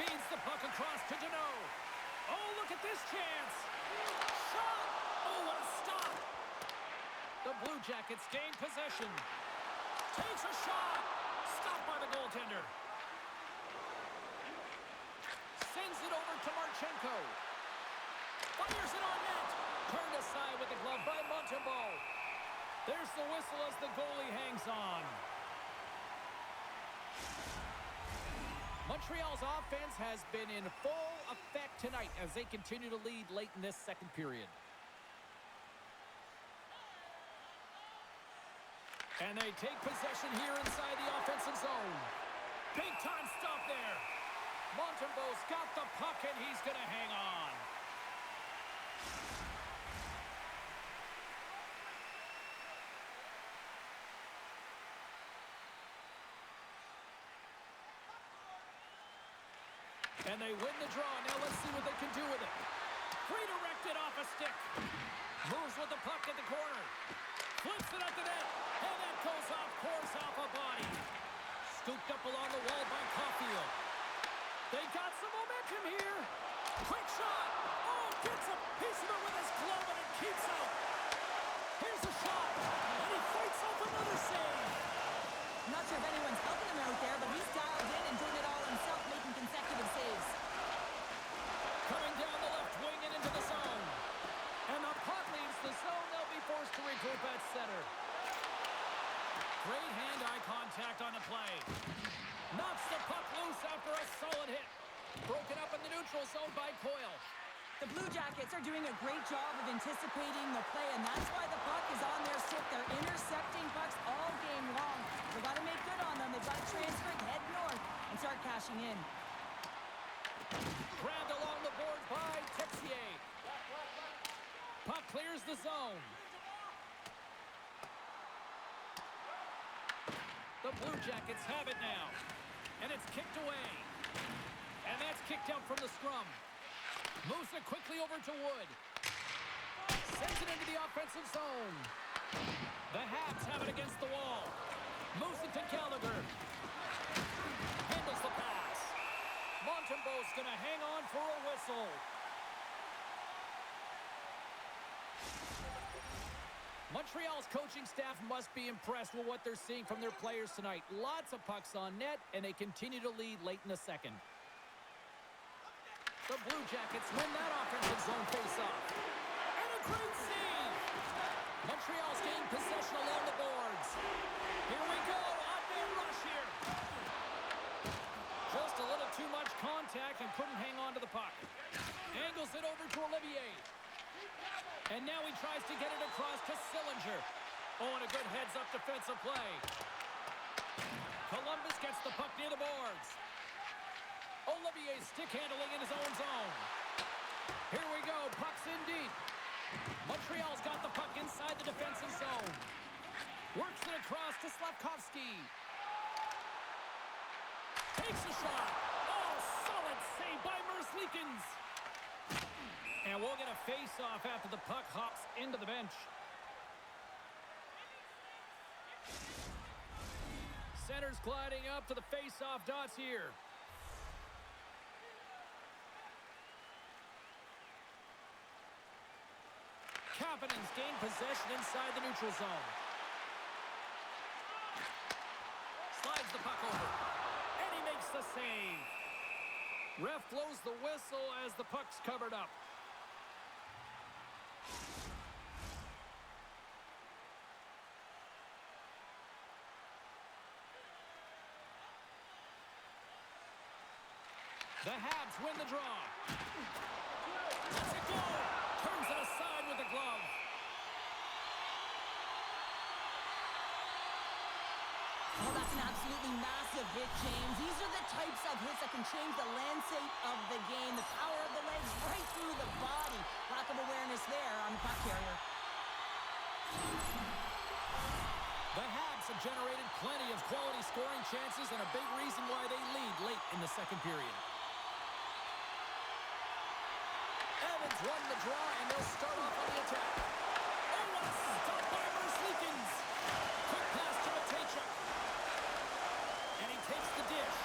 Feeds the puck across to Deneau. Oh, look at this chance. Shot. Oh, what a stop. The Blue Jackets gain possession. Takes a shot. Stopped by the goaltender. Sends it over to Marchenko. Fires it on net. Turned aside with the glove by Montembeault. There's the whistle as the goalie hangs on. Montreal's offense has been in full effect tonight as they continue to lead late in this second period. And they take possession here inside the offensive zone. Big time stop there. Montembeault's got the puck and he's going to hang on. And they win the draw. Now let's see what they can do with it. Redirected off a stick. Moves with the puck at the corner. Flips it at the net. And that goes off course off a body. Scooped up along the wall by Caulfield. They got some momentum here. Quick shot. Oh, gets a piece of it with his glove and it keeps out. Here's a shot. And he fights off another save. Not sure if anyone's helping him out there, but he's dialed in and doing it all himself, making consecutive saves. Coming down the left wing and into the zone. And the puck leaves the zone. They'll be forced to regroup at center. Great hand-eye contact on the play. Knocks the puck loose after a solid hit. Broken up in the neutral zone by Coyle. The Blue Jackets are doing a great job of anticipating the play, and that's why the puck is on their stick. They're intercepting pucks all game long. They've got to make good on them. They've got to transfer, head north, and start cashing in. Grabbed along the board by Texier. Puck clears the zone. The Blue Jackets have it now. And it's kicked away. And that's kicked out from the scrum. Moves it quickly over to Wood. Sends it into the offensive zone. The Habs have it against the wall. Moves it to Gallagher. Handles the pass. Montembeault's going to hang on for a whistle. Montreal's coaching staff must be impressed with what they're seeing from their players tonight. Lots of pucks on net, and they continue to lead late in the second. The Blue Jackets win that offensive zone face-off. And a great save! Montreal's gained possession along the boards. Here we go, on-man rush here. Just a little too much contact and couldn't hang on to the puck. Angles it over to Olivier. And now he tries to get it across to Sillinger. Oh, and a good heads-up defensive play. Columbus gets the puck near the boards. Olivier's stick handling in his own zone. Here we go, puck's in deep. Montreal's got the puck inside the defensive zone. Works it across to Slavkovsky. Takes a shot. Oh, solid save by Merzlikins. And we'll get a face-off after the puck hops into the bench. Center's gliding up to the face-off dots here. Kapanen's gained possession inside the neutral zone. Slides the puck over. And he makes the save. Ref blows the whistle as the puck's covered up. The Habs win the draw. Let's it go. Turns it aside with the glove. Oh, that's an absolutely massive hit, James. These are the types of hits that can change the landscape of the game. The power of the legs right through the body. Lack of awareness there on the puck carrier. The Habs have generated plenty of quality scoring chances and a big reason why they lead late in the second period. Evans won the draw, and they'll start off on the attack. Oh, what a stop by Merzlikins. Quick pass to Matejchuk. And he takes the dish.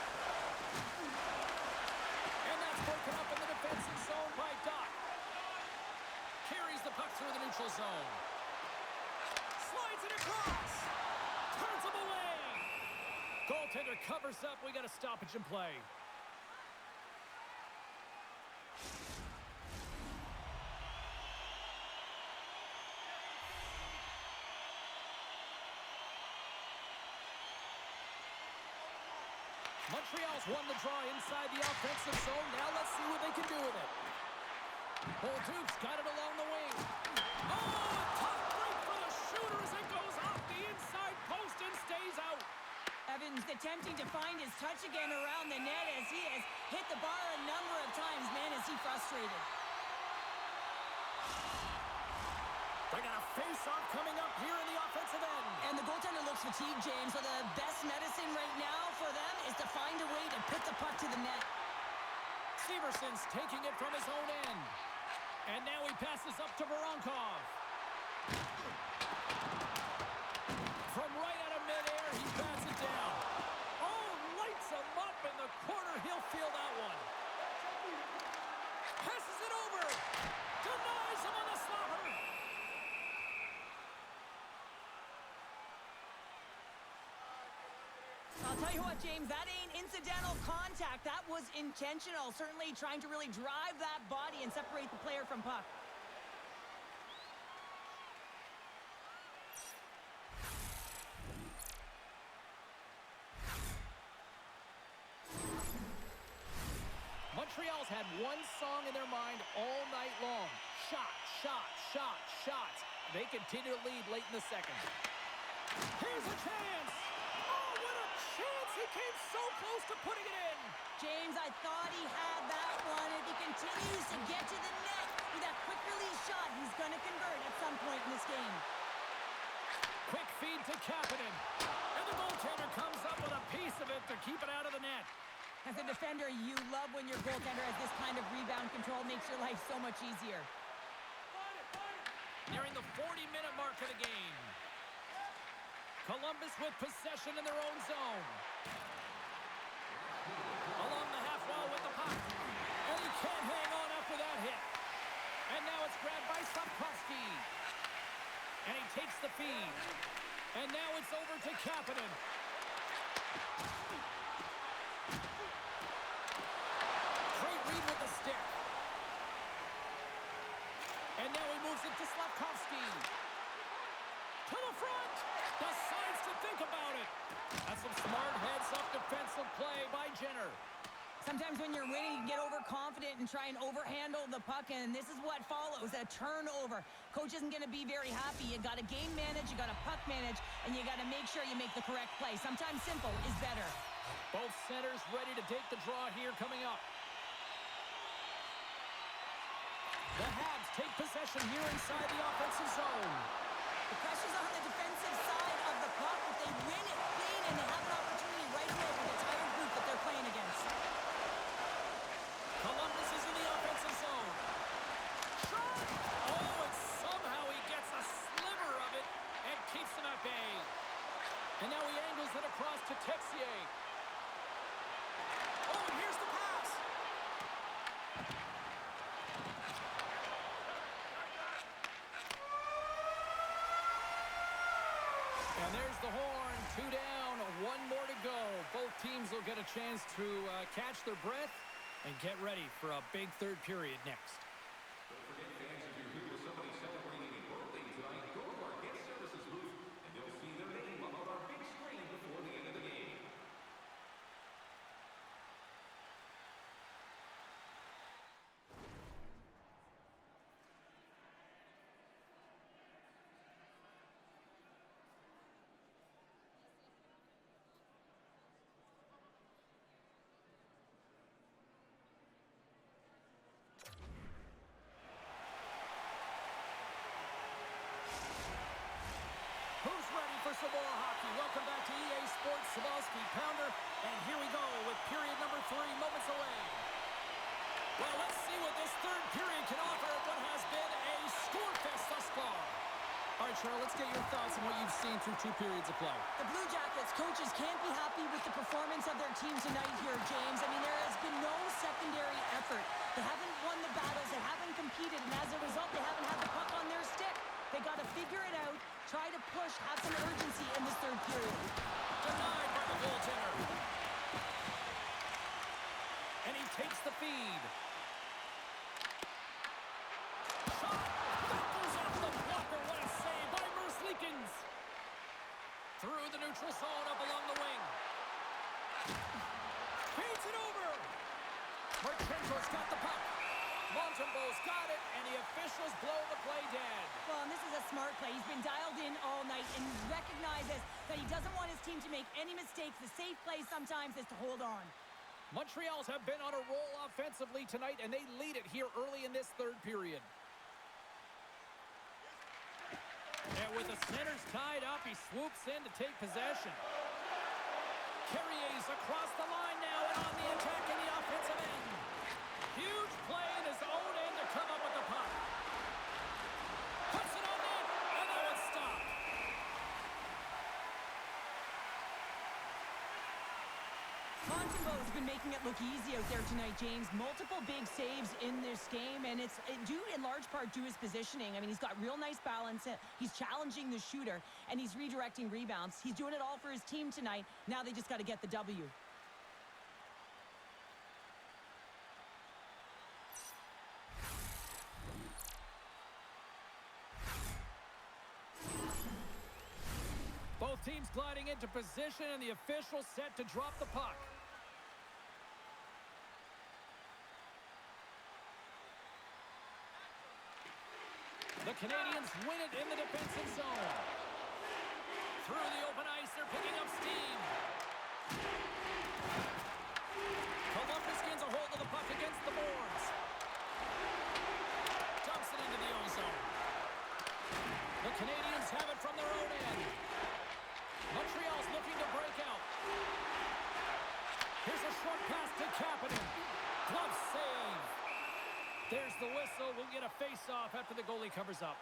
And that's broken up in the defensive zone by Doc. Carries the puck through the neutral zone. Slides it across. Turns him away. Goaltender covers up. We got a stoppage in play. Montreal's won the draw inside the offensive zone. Now let's see what they can do with it. Bolduc's got it along the wing. Oh, a tough break for the shooter as it goes off the inside post and stays out. Evans attempting to find his touch again around the net as he has hit the bar a number of times. Man, is he frustrated. They got a face-off coming up here in the offensive end. And the goaltender looks fatigued, James, so the best medicine right now for them is to find a way to put the puck to the net. Severson's taking it from his own end. And now he passes up to Voronkov. Tell you what, James, that ain't incidental contact. That was intentional. Certainly trying to really drive that body and separate the player from puck. Montreal's had one song in their mind all night long. Shot, shot, shot, shots. They continue to lead late in the second. Here's a chance. Oh, what a chance. He came so close to putting it in. James, I thought he had that one. If he continues to get to the net with that quick release shot, he's going to convert at some point in this game. Quick feed to Kapanen. And the goaltender comes up with a piece of it to keep it out of the net. As a defender, you love when your goaltender has this kind of rebound control. Makes your life so much easier. Nearing the 40-minute mark of the game. Columbus with possession in their own zone. Along the half wall with the puck. And he can't hang on after that hit. And now it's grabbed by Slavkovsky. And he takes the feed. And now it's over to Kapanen. Great read with the stick. And now he moves it to Slavkovsky. To the front. Decides to think about it. That's some smart heads-up defensive play by Jenner. Sometimes when you're winning, you get overconfident and try and overhandle the puck, and this is what follows, a turnover. Coach isn't going to be very happy. You got to game manage, you got to puck manage, and you got to make sure you make the correct play. Sometimes simple is better. Both centers ready to take the draw here coming up. The Habs take possession here inside the offensive zone. The pressure's on the defensive side of the puck, but they win it clean, and they have an opportunity right away with the tired group that they're playing against. Columbus is in the offensive zone. Shot! Oh, and somehow he gets a sliver of it and keeps them at bay. And now he angles it across to Texier. Oh, and here's the pass. And there's the horn. 2 down, 1 more to go. Both teams will get a chance to catch their breath and get ready for a big third period next. Don't forget, fans, if you're here with somebody celebrating a birthday tonight, go to our guest services booth, and you'll see their name on our big screen before the end of the game. Who's ready for some more hockey? Welcome back to EA Sports Sabalski Pounder. And here we go with period number 3, moments away. Well, let's see what this third period can offer at what has been a score fest thus far. All right, Cheryl, let's get your thoughts on what you've seen through 2 periods of play. The Blue Jackets coaches can't be happy with the performance of their team tonight here, James. I mean, there has been no secondary effort. They haven't won the battles, they haven't competed, and as a result, they haven't had the puck on their stick. They got to figure it out, try to push, have some urgency in this third period. Denied by the goaltender. And he takes the feed. Shot! That goes off the blocker. What a save by Merzlikins. Through the neutral zone up along the wing. Feeds it over. Marchenko's got the puck. Montembeau's got it, and the officials blow the play dead. Well, and this is a smart play. He's been dialed in all night and recognizes that he doesn't want his team to make any mistakes. The safe play sometimes is to hold on. Montreal's have been on a roll offensively tonight, and they lead it here early in this third period. And with the centers tied up, he swoops in to take possession. Carrier's across the line now and on the attack in the offensive end. Huge play in his own end to come up with the puck. Puts it on net, and now it's stopped. Rosenbo's been making it look easy out there tonight, James. Multiple big saves in this game, and it's due in large part to his positioning. I mean, he's got real nice balance. He's challenging the shooter, and he's redirecting rebounds. He's doing it all for his team tonight. Now they just got to get the W. Both teams gliding into position, and the official set to drop the puck. The Canadiens win it in the defensive zone. Through the open ice, they're picking up steam. Columbus gains a hold of the puck against the boards. Dumps it into the ozone. The Canadiens have it from their own end. Montreal's looking to break out. Here's a short pass to Kapanen. Glove save. There's the whistle. We'll get a face-off after the goalie covers up.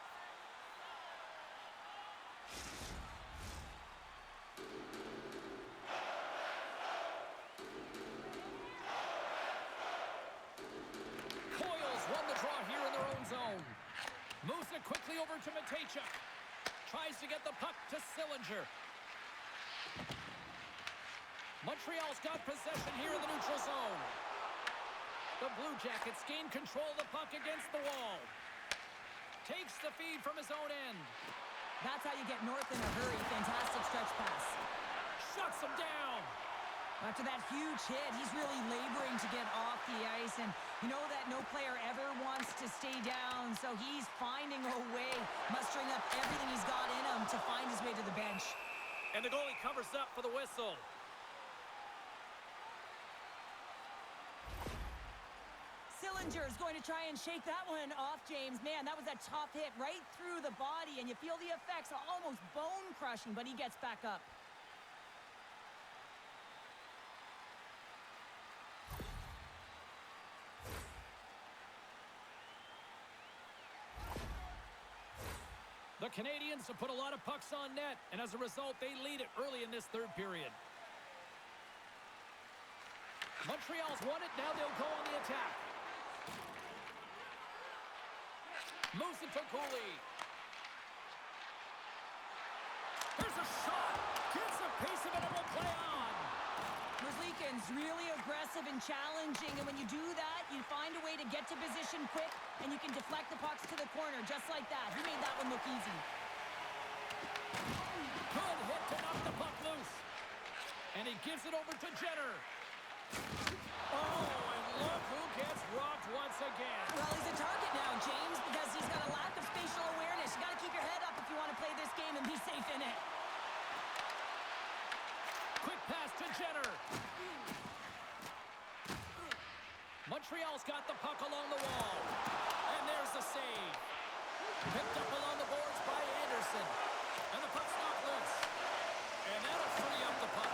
Coils won the draw here in their own zone. Moves it quickly over to Matejchuk. Tries to get the puck to Sillinger. Montreal's got possession here in the neutral zone. The Blue Jackets gain control of the puck against the wall. Takes the feed from his own end. That's how you get north in a hurry. Fantastic stretch pass. Shuts him down. After that huge hit, he's really laboring to get off the ice. And you know that no player ever wants to stay down. So he's finding a way, mustering up everything he's got in him to find his way to the bench. And the goalie covers up for the whistle. Sillinger is going to try and shake that one off, James. Man, that was a tough hit right through the body, and you feel the effects, almost bone-crushing, but he gets back up. The Canadiens have put a lot of pucks on net, and as a result, they lead it early in this third period. Montreal's won it. Now they'll go on the attack. Moves it to Cooley. There's a shot. Gets a piece of it and will play on. Merzlikins really aggressive and challenging, and when you do that, you find a way to get to position quick, and you can deflect the pucks to the corner just like that. He made that one look easy. Good hit to knock the puck loose. And he gives it over to Jenner. Oh, and look who gets rocked once again. Well, he's a target now, James, because he's got a lack of spatial awareness. You got to keep your head up if you want to play this game and be safe in it. Quick pass to Jenner. Montreal's got the puck along the wall. And there's the save. Picked up along the boards by Anderson. And the puck's knocked loose. And that'll free up the puck.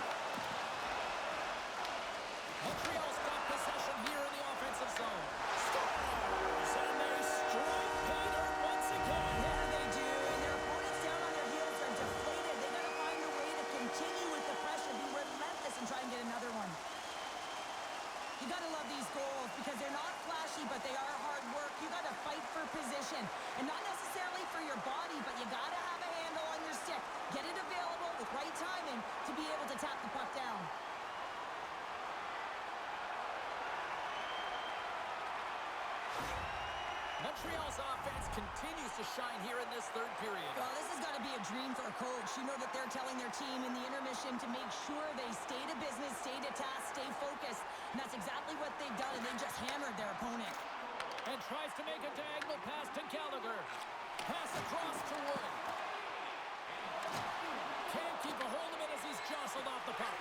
Montreal's got possession here in the offensive zone. Scores! And they strike pay dirt once again. Yeah, they do. And their opponents down on their heels are deflated. They got to find a way to continue with the pressure, be relentless, and try and get another one. You got to love these goals because they're not flashy, but they are hard work. You got to fight for position, and not necessarily for your body, but you got to have a handle on your stick. Get it available with right timing to be able to tap the puck down. Montreal's offense continues to shine here in this third period. Well, this has got to be a dream for a coach. You know that they're telling their team in the intermission to make sure they stay to business, stay to task, stay focused. And that's exactly what they've done, and they just hammered their opponent. And tries to make a diagonal pass to Gallagher. Pass across to Wood. Can't keep a hold of it as he's jostled off the puck.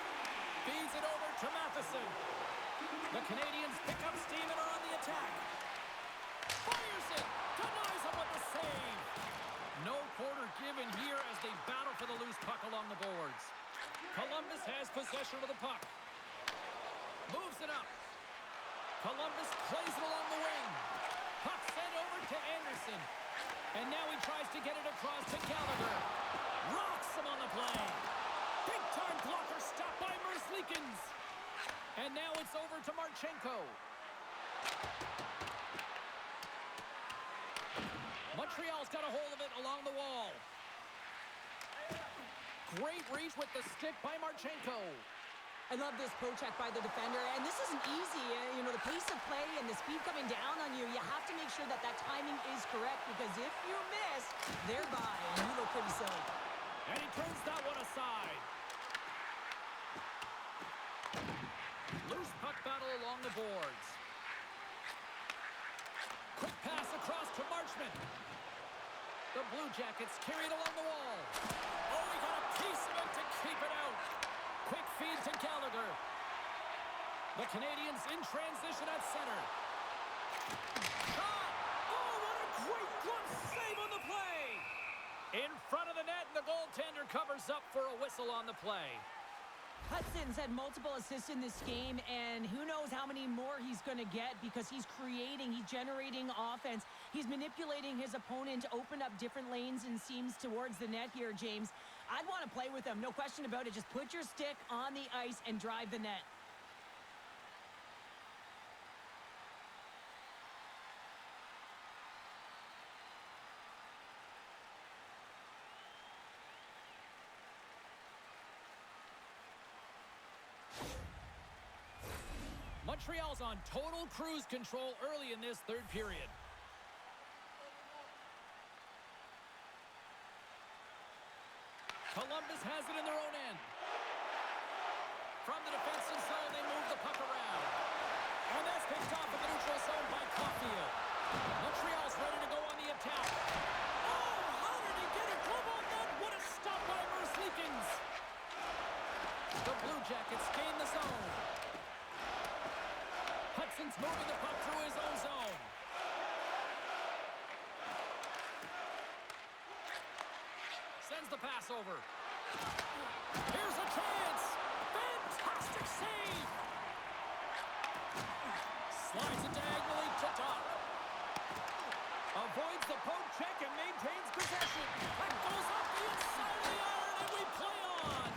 Feeds it over to Matheson. The Canadiens pick up steam and are on the attack. Fires it. Denies him with the save. No quarter given here as they battle for the loose puck along the boards. Columbus has possession of the puck. Moves it up. Columbus plays it along the wing. Puck sent over to Anderson. And now he tries to get it across to Gallagher. Rocks him on the play. Big-time blocker stopped by Merzlikins. And now it's over to Marchenko. Montreal's got a hold of it along the wall. Great reach with the stick by Marchenko. I love this poke check by the defender, and this isn't easy. You know, the pace of play and the speed coming down on you, you have to make sure that that timing is correct, because if you miss, they're by, and you look pretty silly. And he turns that one aside. Loose puck battle along the boards. Quick pass across to Marchment. The Blue Jackets carried along the wall. Oh, he got a piece of it to keep it out. Quick feed to Gallagher. The Canadiens in transition at center. Shot! Oh, what a great glove save on the play! In front of the net, and the goaltender covers up for a whistle on the play. Hudson's had multiple assists in this game, and who knows how many more he's going to get, because he's generating offense. He's manipulating his opponent to open up different lanes and seams towards the net here, James. I'd want to play with him, no question about it. Just put your stick on the ice and drive the net. Montreal's on total cruise control early in this third period. Columbus has it in their own end. From the defensive zone, they move the puck around. And that's picked off in the neutral zone by Caulfield. Montreal's ready to go on the attack. Oh, how did he get a glove on that? What a stop by Merzlikins. The Blue Jackets gain the zone. Hudson's moving the puck through his own zone. Sends the pass over. Here's a chance. Fantastic save. Slides it diagonally to Doc. Avoids the poke check and maintains possession. That goes up the inside of the iron, and we play on.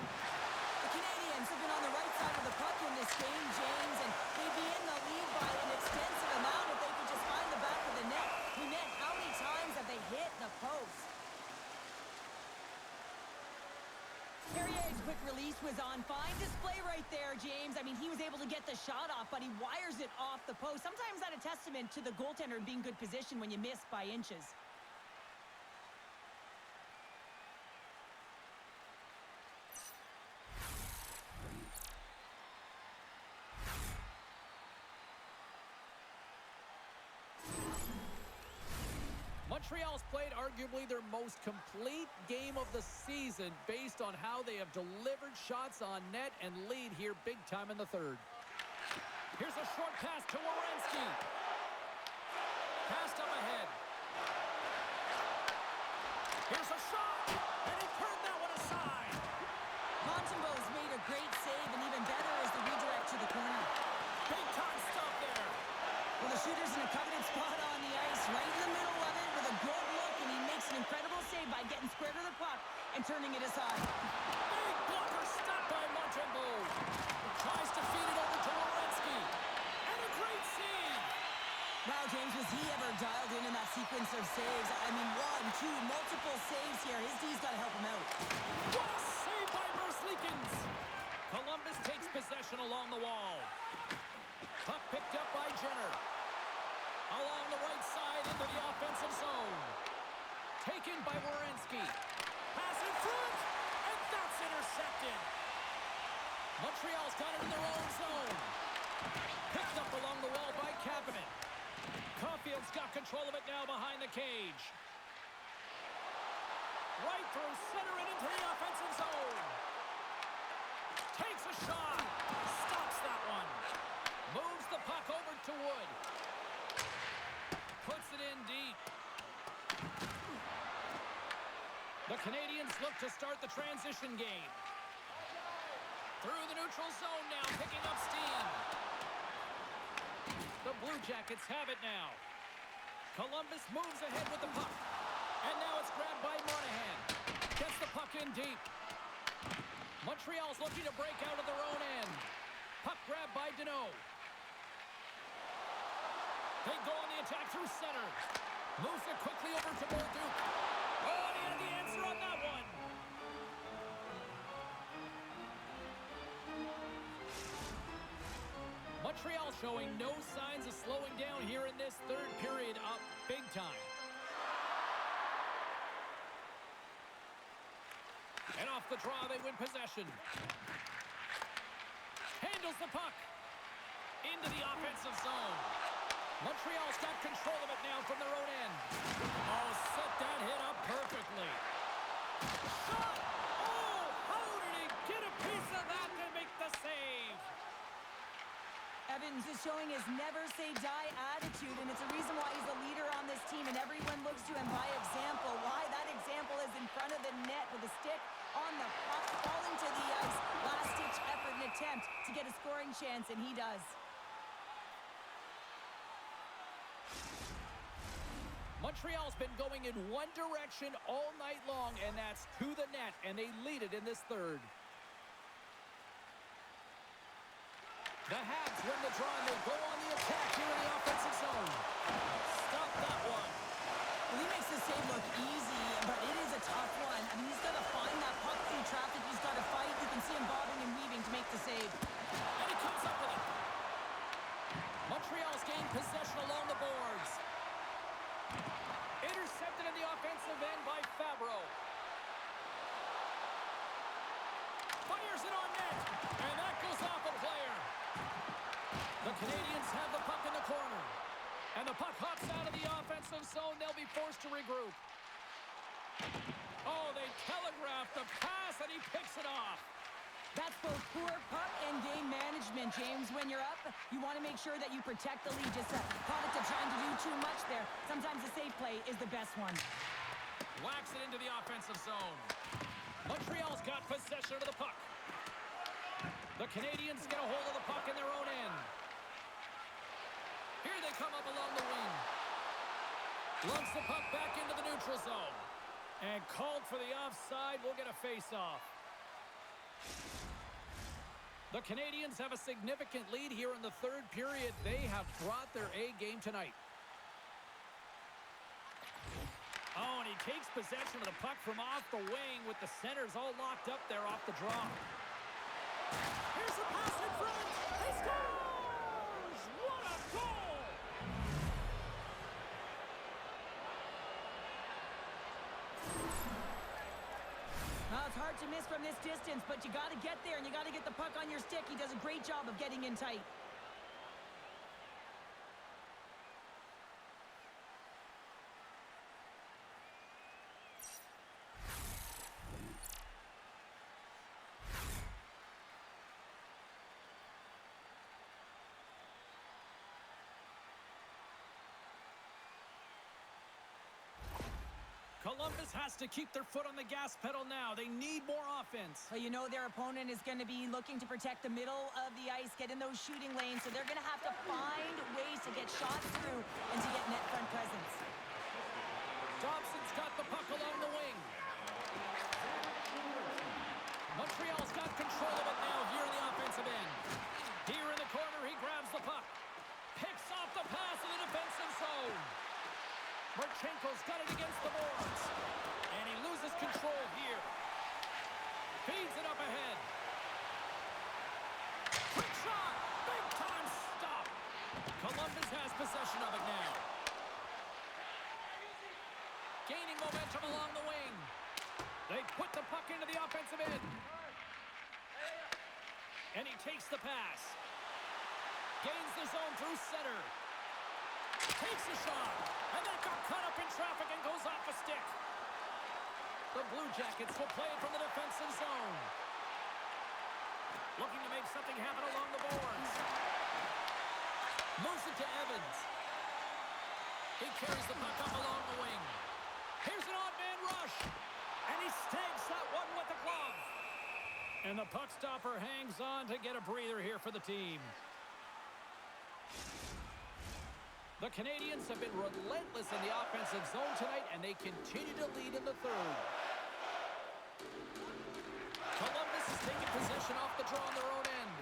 The Canadiens have been on the right side of the puck in this game, James, and they'd be in the lead by an extensive amount if they could just find the back of the net. How many times have they hit the post? Carrier's quick release was on. Fine display right there, James. I mean, he was able to get the shot off, but he wires it off the post. Sometimes that's a testament to the goaltender being good position when you miss by inches. Montreal's played arguably their most complete game of the season based on how they have delivered shots on net and lead here big time in the third. Here's a short pass to Werenski. Passed up ahead. Here's a shot, and he turned that one aside. Montembeau's made a great save, and even better is the redirect to the corner. Big time stop there. Well, the shooter's in a coveted spot on the ice, right in the middle of it with a good look, and he makes an incredible save by getting square to the puck and turning it aside. Big blocker stop by Montembeau. Tries to feed it over to Werenski. And a great save. Wow, James, was he ever dialed in that sequence of saves? I mean, one, two, multiple saves here. His D's got to help him out. What a save by Merzlikins. Columbus takes possession along the wall. Puck picked up by Jenner. Along the right side into the offensive zone. Taken by Werenski. Pass in front, and that's intercepted. Montreal's got it in their own zone. Picked up along the wall by Kapanen. Caulfield's got control of it now behind the cage. Right through center and into the offensive zone. Takes a shot. Stops that one. Moves the puck over to Wood. Puts it in deep. The Canadiens look to start the transition game. Through the neutral zone now, picking up steam. The Blue Jackets have it now. Columbus moves ahead with the puck. And now it's grabbed by Monahan. Gets the puck in deep. Montreal's looking to break out of their own end. Puck grab by Deneau. They go on the attack through center. Moves it quickly over to Bolduc. Oh, and he had the answer on that one. Montreal showing no signs of slowing down here in this third period, up big time. And off the draw, they win possession. Handles the puck into the offensive zone. Montreal's got control of it now from their own end. Oh, set that hit up perfectly. Shot! Oh, how did he get a piece of that to make the save? Evans is showing his never-say-die attitude, and it's a reason why he's a leader on this team, and everyone looks to him by example. Why? That example is in front of the net with a stick on the puck, falling to the ice. Last-ditch effort and attempt to get a scoring chance, and he does. Montreal's been going in one direction all night long, and that's to the net, and they lead it in this third. The Habs win the draw, and they go on the attack here in the offensive zone. Stop that one. Well, he makes the save look easy, but it is a tough one. I mean, he's got to find that puck through traffic. He's got to fight. You can see him bobbing and weaving to make the save. And he comes up with it. Montreal's gained possession along the boards. Intercepted in the offensive end by Fabro. Fires it on net, and that goes off a player. The Canadiens have the puck in the corner, and the puck hops out of the offensive zone. They'll be forced to regroup. Oh, they telegraphed the pass, and he picks it off. That's both poor puck and game management, James. When you're up, you want to make sure that you protect the lead. Just a product of trying to do too much there. Sometimes a safe play is the best one. Whacks it into the offensive zone. Montreal's got possession of the puck. The Canadiens get a hold of the puck in their own end. Here they come up along the wing. Lunks the puck back into the neutral zone. And called for the offside. We'll get a face-off. The Canadiens have a significant lead here in the third period. They have brought their A game tonight. Oh, and he takes possession of the puck from off the wing with the centers all locked up there off the draw. Here's the pass in front. He scores! What a goal! Well, it's hard to miss from this distance, but you got to get there, and you got to get the puck on your stick. He does a great job of getting in tight. Columbus has to keep their foot on the gas pedal now. They need more offense. Well, you know their opponent is going to be looking to protect the middle of the ice, get in those shooting lanes, so they're going to have to find ways to get shots through and to get net front presence. Dobson's got the puck along the wing. Montreal's got control of it now here in the offensive end. Here in the corner, he grabs the puck. Picks off the pass in the defensive zone. Marchenko's got it against the boards. And he loses control here. Feeds it up ahead. Quick shot! Big time stop! Columbus has possession of it now. Gaining momentum along the wing. They put the puck into the offensive end. And he takes the pass. Gains the zone through center. Takes a shot, and that got caught up in traffic and goes off a stick. The Blue Jackets will play it from the defensive zone. Looking to make something happen along the boards. Moves it to Evans. He carries the puck up along the wing. Here's an odd man rush, and he snags that one with the glove. And the puck stopper hangs on to get a breather here for the team. The Canadiens have been relentless in the offensive zone tonight, and they continue to lead in the third. Columbus is taking possession off the draw on their own end.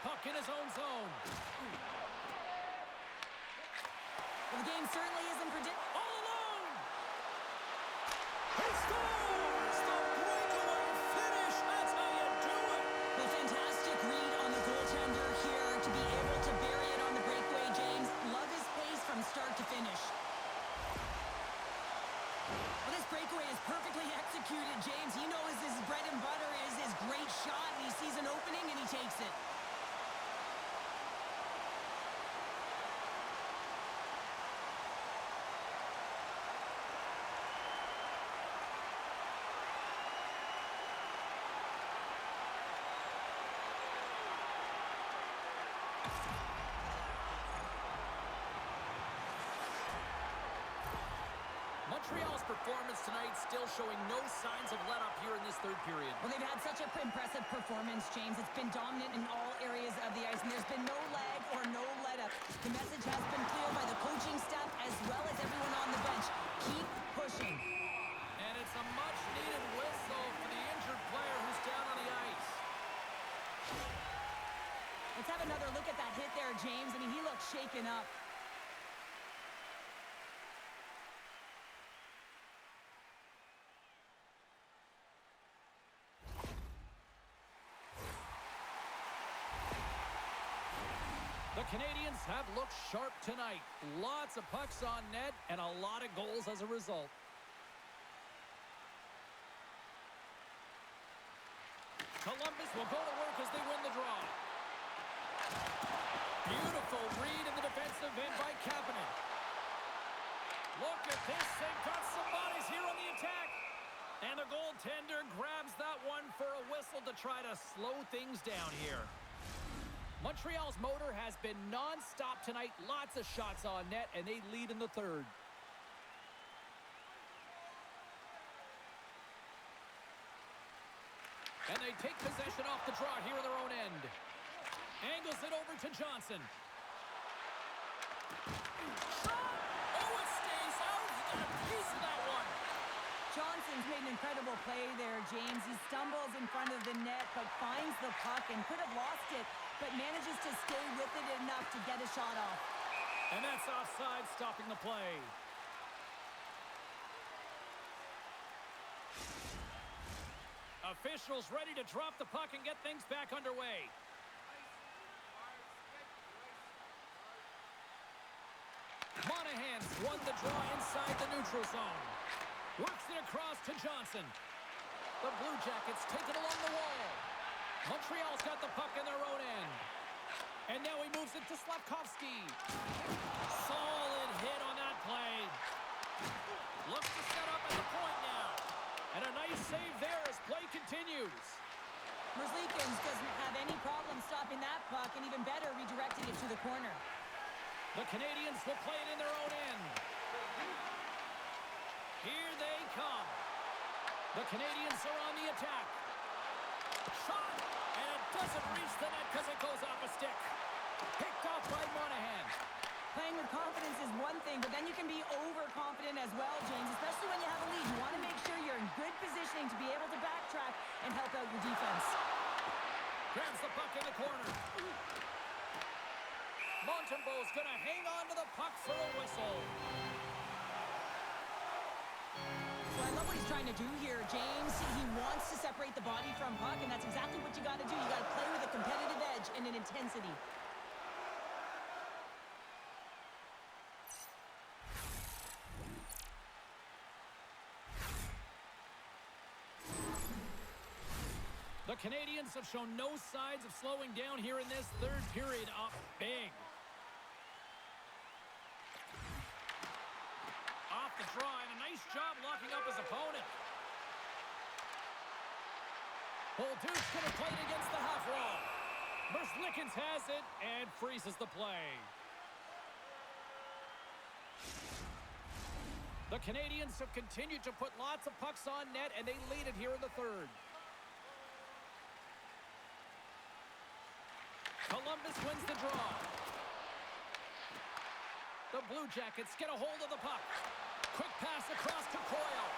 puck in his own zone. Well, the game certainly isn't predictable. All alone! He scores! The breakaway finish! That's how you do it! Well, fantastic read on the goaltender here to be able to bury it on the breakaway, James. Love his pace from start to finish. Well, this breakaway is perfectly executed, James. He knows his bread and butter is his great shot, and he sees an opening, and he takes it. Montreal's performance tonight still showing no signs of let-up here in this third period. Well, they've had such an impressive performance, James. It's been dominant in all areas of the ice, and there's been no lag or no let-up. The message has been clear by the coaching staff as well as everyone on the bench. Keep pushing. And it's a much-needed whistle for the injured player who's down on the ice. Let's have another look at that hit there, James. I mean, he looks shaken up. The Canadiens have looked sharp tonight. Lots of pucks on net and a lot of goals as a result. Columbus will go to work as they win the draw. Beautiful read in the defensive end by Kapanen. Look at this. They've got some bodies here on the attack. And the goaltender grabs that one for a whistle to try to slow things down here. Montreal's motor has been non-stop tonight. Lots of shots on net, and they lead in the third. And they take possession off the draw here in their own end. Angles it over to Johnson. Shot! Oh, it stays out. He got a piece of that one. Johnson's made an incredible play there, James. He stumbles in front of the net, but finds the puck and could have lost it, but manages to stay with it enough to get a shot off. And that's offside, stopping the play. Officials ready to drop the puck and get things back underway. Monahan's won the draw inside the neutral zone. Works it across to Johnson. The Blue Jackets take it along the wall. Montreal's got the puck in their own end. And now he moves it to Slavkovsky. Solid hit on that play. Looks to set up at the point now. And a nice save there as play continues. Merzlikins doesn't have any problem stopping that puck, and even better, redirecting it to the corner. The Canadiens will play it in their own end. Here they come. The Canadiens are on the attack. Shot, and it doesn't reach the net because it goes off a stick. Picked off by Monahan. Playing with confidence is one thing, but then you can be overconfident as well, James, especially when you have a lead. You want to make sure you're in good positioning to be able to backtrack and help out your defense. Grabs the puck in the corner. Montembeau's going to hang on to the puck for a whistle. So I love what he's trying to do here, James. He wants to separate the body from puck, and that's exactly what you got to do. You got to play with a competitive edge and an intensity. The Canadiens have shown no signs of slowing down here in this third period. Up big. Off the draw, and a nice job locking up his opponent. Bolduc's going to play it against the half wall. Merzlikins has it and freezes the play. The Canadiens have continued to put lots of pucks on net, and they lead it here in the third. Columbus wins the draw. The Blue Jackets get a hold of the puck. Quick pass across to Coyle.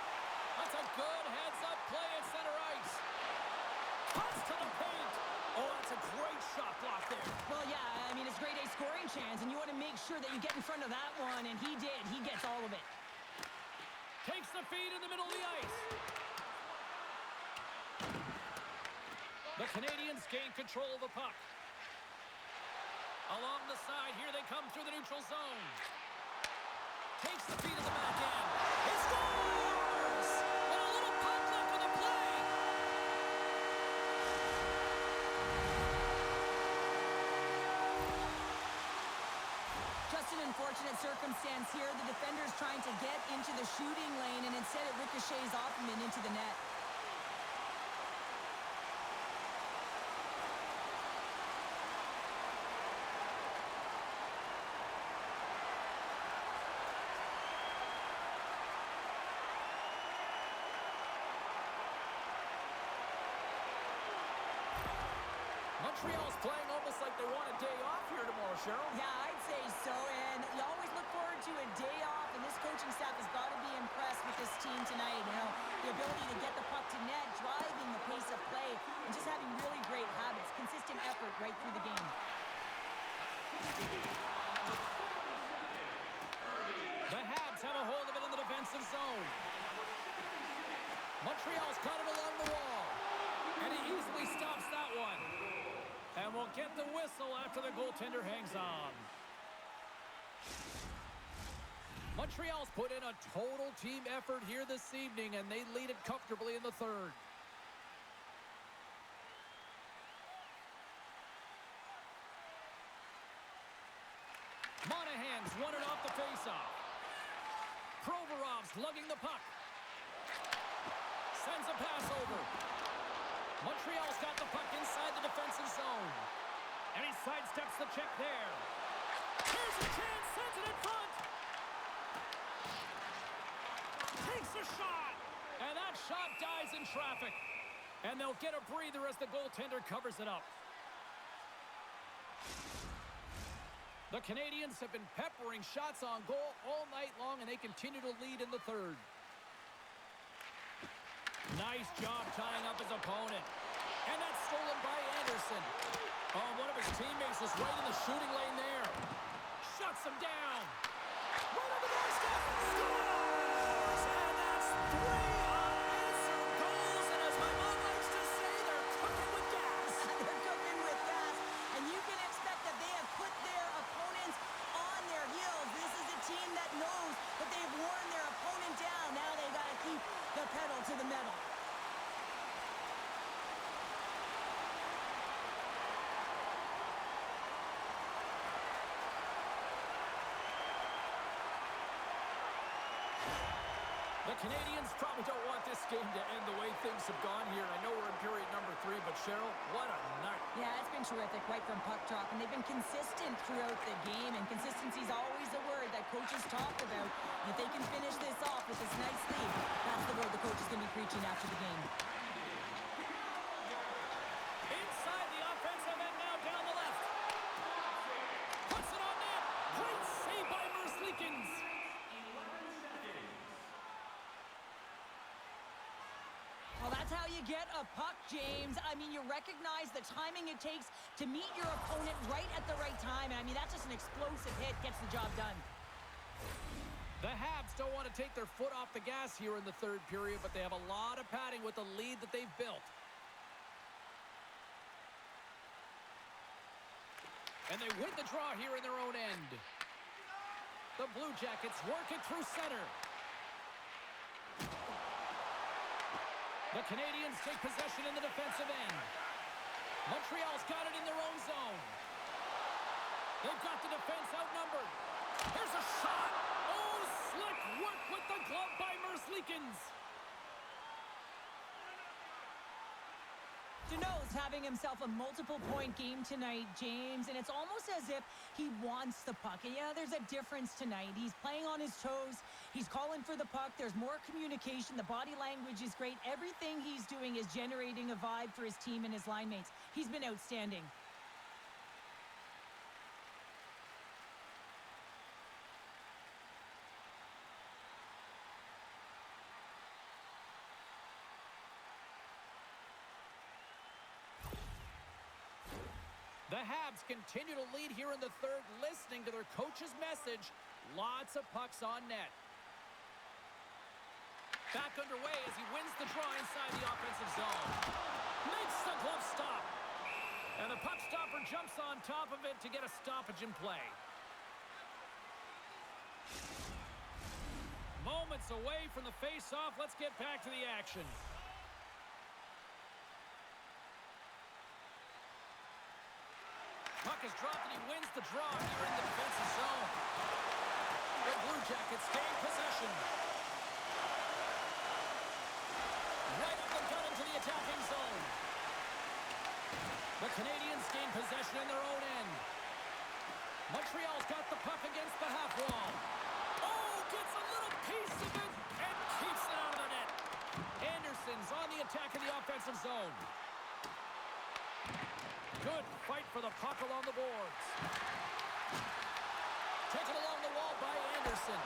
That's a good heads-up play at center ice. Cuts to the paint. Oh, that's a great shot block there. Well, yeah, I mean, it's grade A scoring chance, and you want to make sure that you get in front of that one, and he did. He gets all of it. Takes the feed in the middle of the ice. The Canadiens gain control of the puck. Along the side, here they come through the neutral zone. Takes the feed at the back end. He scores! And a little puck luck with a play. Just an unfortunate circumstance here. The defender's trying to get into the shooting lane, and instead it ricochets off him and into the net. Montreal's playing almost like they want a day off here tomorrow, Cheryl. Yeah, I'd say so, and you always look forward to a day off, and this coaching staff has got to be impressed with this team tonight. You know, the ability to get the puck to net, driving the pace of play, and just having really great habits, consistent effort right through the game. The Habs have a hold of it in the defensive zone. Montreal's got it along the wall, and he easily stops that one. And we'll get the whistle after the goaltender hangs on. Montreal's put in a total team effort here this evening, and they lead it comfortably in the third. Monahan's won it off the faceoff. Provorov's lugging the puck. Sends a pass over. Montreal's got the puck inside the defensive zone. And he sidesteps the check there. Here's a chance, sends it in front. Takes a shot. And that shot dies in traffic. And they'll get a breather as the goaltender covers it up. The Canadiens have been peppering shots on goal all night long, and they continue to lead in the third. Nice job tying up his opponent. And that's stolen by Anderson. Oh, one of his teammates is right in the shooting lane there. Shuts him down. Right on the doorstep. Scores! And that's 3 unanswered goals. And as my mom likes to say, they're cooking with gas. They're cooking with gas, and you can expect that they have put their opponents on their heels. This is a team that knows that they've worn their opponent down. Now they got to keep the pedal to the metal. The Canadiens probably don't want this game to end the way things have gone here. I know we're in period number 3, but Cheryl, what a night. Yeah, it's been terrific right from puck drop, and they've been consistent throughout the game, and consistency is always a word that coaches talk about. And if they can finish this off with this nice lead, that's the word the coach is going to be preaching after the game. Inside the offensive end now down the left. Puts it on net. Great save by Merzlikins. Well, that's how you get a puck, James. I mean, you recognize the timing it takes to meet your opponent right at the right time. And I mean, that's just an explosive hit, gets the job done. The Habs don't want to take their foot off the gas here in the third period, but they have a lot of padding with the lead that they've built. And they win the draw here in their own end. The Blue Jackets work it through center. The Canadiens take possession in the defensive end. Montreal's got it in their own zone. They've got the defense outnumbered. Here's a shot. Oh, slick work with the glove by Merzlikins. Deneau's having himself a multiple-point game tonight, James, and it's almost as if he wants the puck. And yeah, there's a difference tonight. He's playing on his toes. He's calling for the puck. There's more communication. The body language is great. Everything he's doing is generating a vibe for his team and his line mates. He's been outstanding. The Habs continue to lead here in the third, listening to their coach's message. Lots of pucks on net. Back underway as he wins the draw inside the offensive zone. Makes the glove stop. And the puck stopper jumps on top of it to get a stoppage in play. Moments away from the face-off. Let's get back to the action. Puck is dropped and he wins the draw here in the defensive zone. The Blue Jackets gain possession. Right up the gut into the attacking zone. The Canadiens gain possession in their own end. Montreal's got the puck against the half wall. Oh, gets a little piece of it and keeps it out of the net. Anderson's on the attack in the offensive zone. Good fight for the puck along the boards. Taken along the wall by Anderson.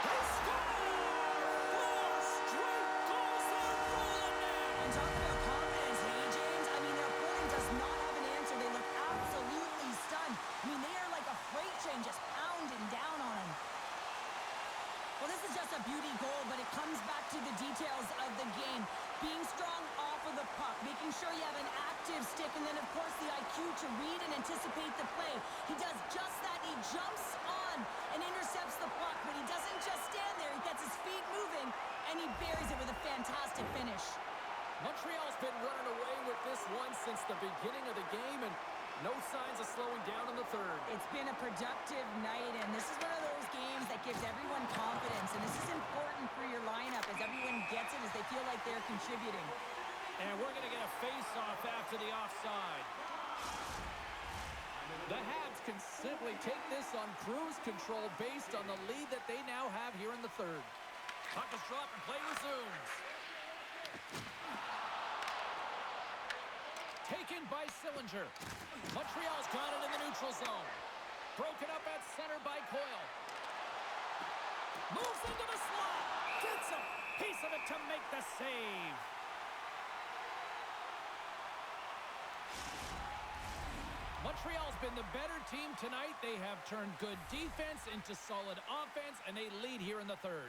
He scores! 4 straight goals are rolling now! And talking about confidence, hey, James? I mean, their opponent does not have an answer. They look absolutely stunned. I mean, they are like a freight train just pounding down on them. Well, this is just a beauty goal, but it comes back to the details of the game. Being strong off of the puck, making sure you have an active stick, and then, of course, the IQ to read and anticipate the play. He does just that. He jumps on and intercepts the puck, but he doesn't just stand there. He gets his feet moving, and he buries it with a fantastic finish. Montreal's been running away with this one since the beginning of the game, and no signs of slowing down in the third. It's been a productive night, and this is one of those games that gives everyone confidence, and this is important for your lineup as everyone gets it, as they feel like they're contributing. And we're going to get a face-off after the offside. The Habs can simply take this on cruise control based on the lead that they now have here in the third. Puck is dropped and play resumes. Taken by Sillinger. Montreal's got it in the neutral zone. Broken up at center by Coyle. Moves into the slot. Gets a piece of it to make the save. Montreal's been the better team tonight. They have turned good defense into solid offense, and they lead here in the third.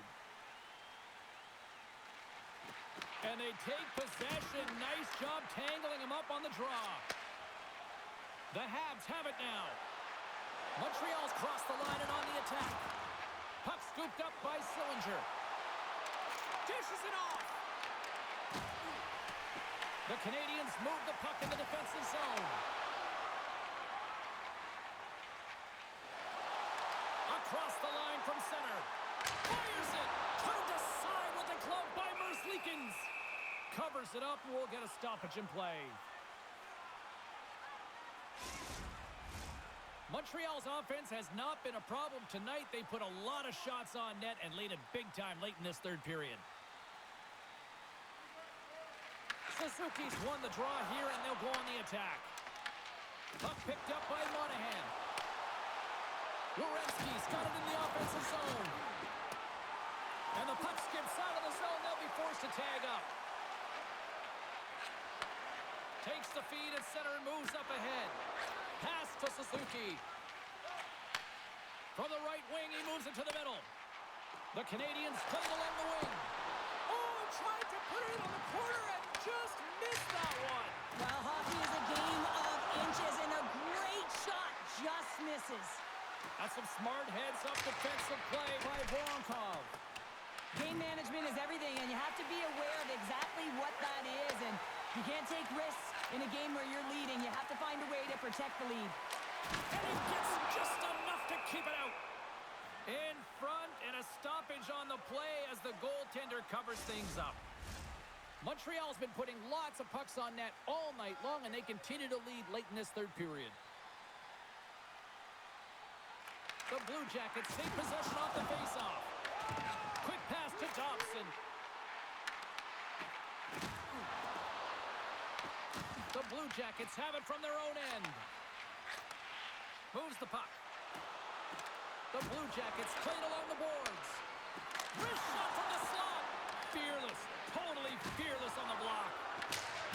And they take possession. Nice job tangling him up on the draw. The Habs have it now. Montreal's crossed the line and on the attack. Puck scooped up by Sillinger. Dishes it off. The Canadiens move the puck in the defensive zone. Across the line from center. Fires it. Turned aside with the glove by Merzlikins. Covers it up and we'll get a stoppage in play. Montreal's offense has not been a problem tonight. They put a lot of shots on net and lead it big time late in this third period. Suzuki's won the draw here and they'll go on the attack. Puck picked up by Monahan. Werenski's got it in the offensive zone. And the puck skips out of the zone. They'll be forced to tag up. Takes the feed at center and moves up ahead. Pass to Suzuki. From the right wing, he moves it to the middle. The Canadiens playing along the wing. Oh, tried to put it on the corner and just missed that one. Well, hockey is a game of inches, and a great shot just misses. That's some smart heads-up defensive play by Voronkov. Game management is everything, and you have to be aware of exactly what that is, and you can't take risks in a game where you're leading. You have to find a way to protect the lead. And he gets just enough to keep it out. In front, and a stoppage on the play as the goaltender covers things up. Montreal's been putting lots of pucks on net all night long, and they continue to lead late in this third period. The Blue Jackets take possession off the faceoff. Quick pass to Dobson. The Blue Jackets have it from their own end. Moves the puck. The Blue Jackets played along the boards. Wrist shot from the slot. Fearless. Totally fearless on the block.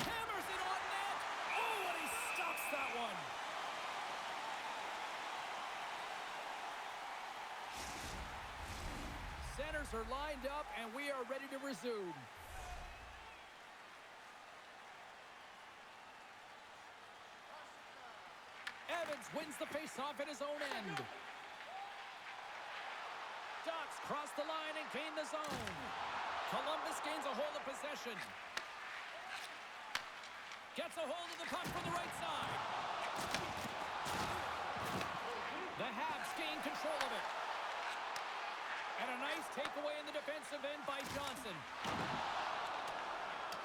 Hammers it on net. Oh, and he stops that one. banners are lined up, and we are ready to resume. Evans wins the faceoff at his own end. Ducks cross the line and gain the zone. Columbus gains a hold of possession. Gets a hold of the puck from the right side. The Habs gain control of it. And a nice takeaway in the defensive end by Johnson.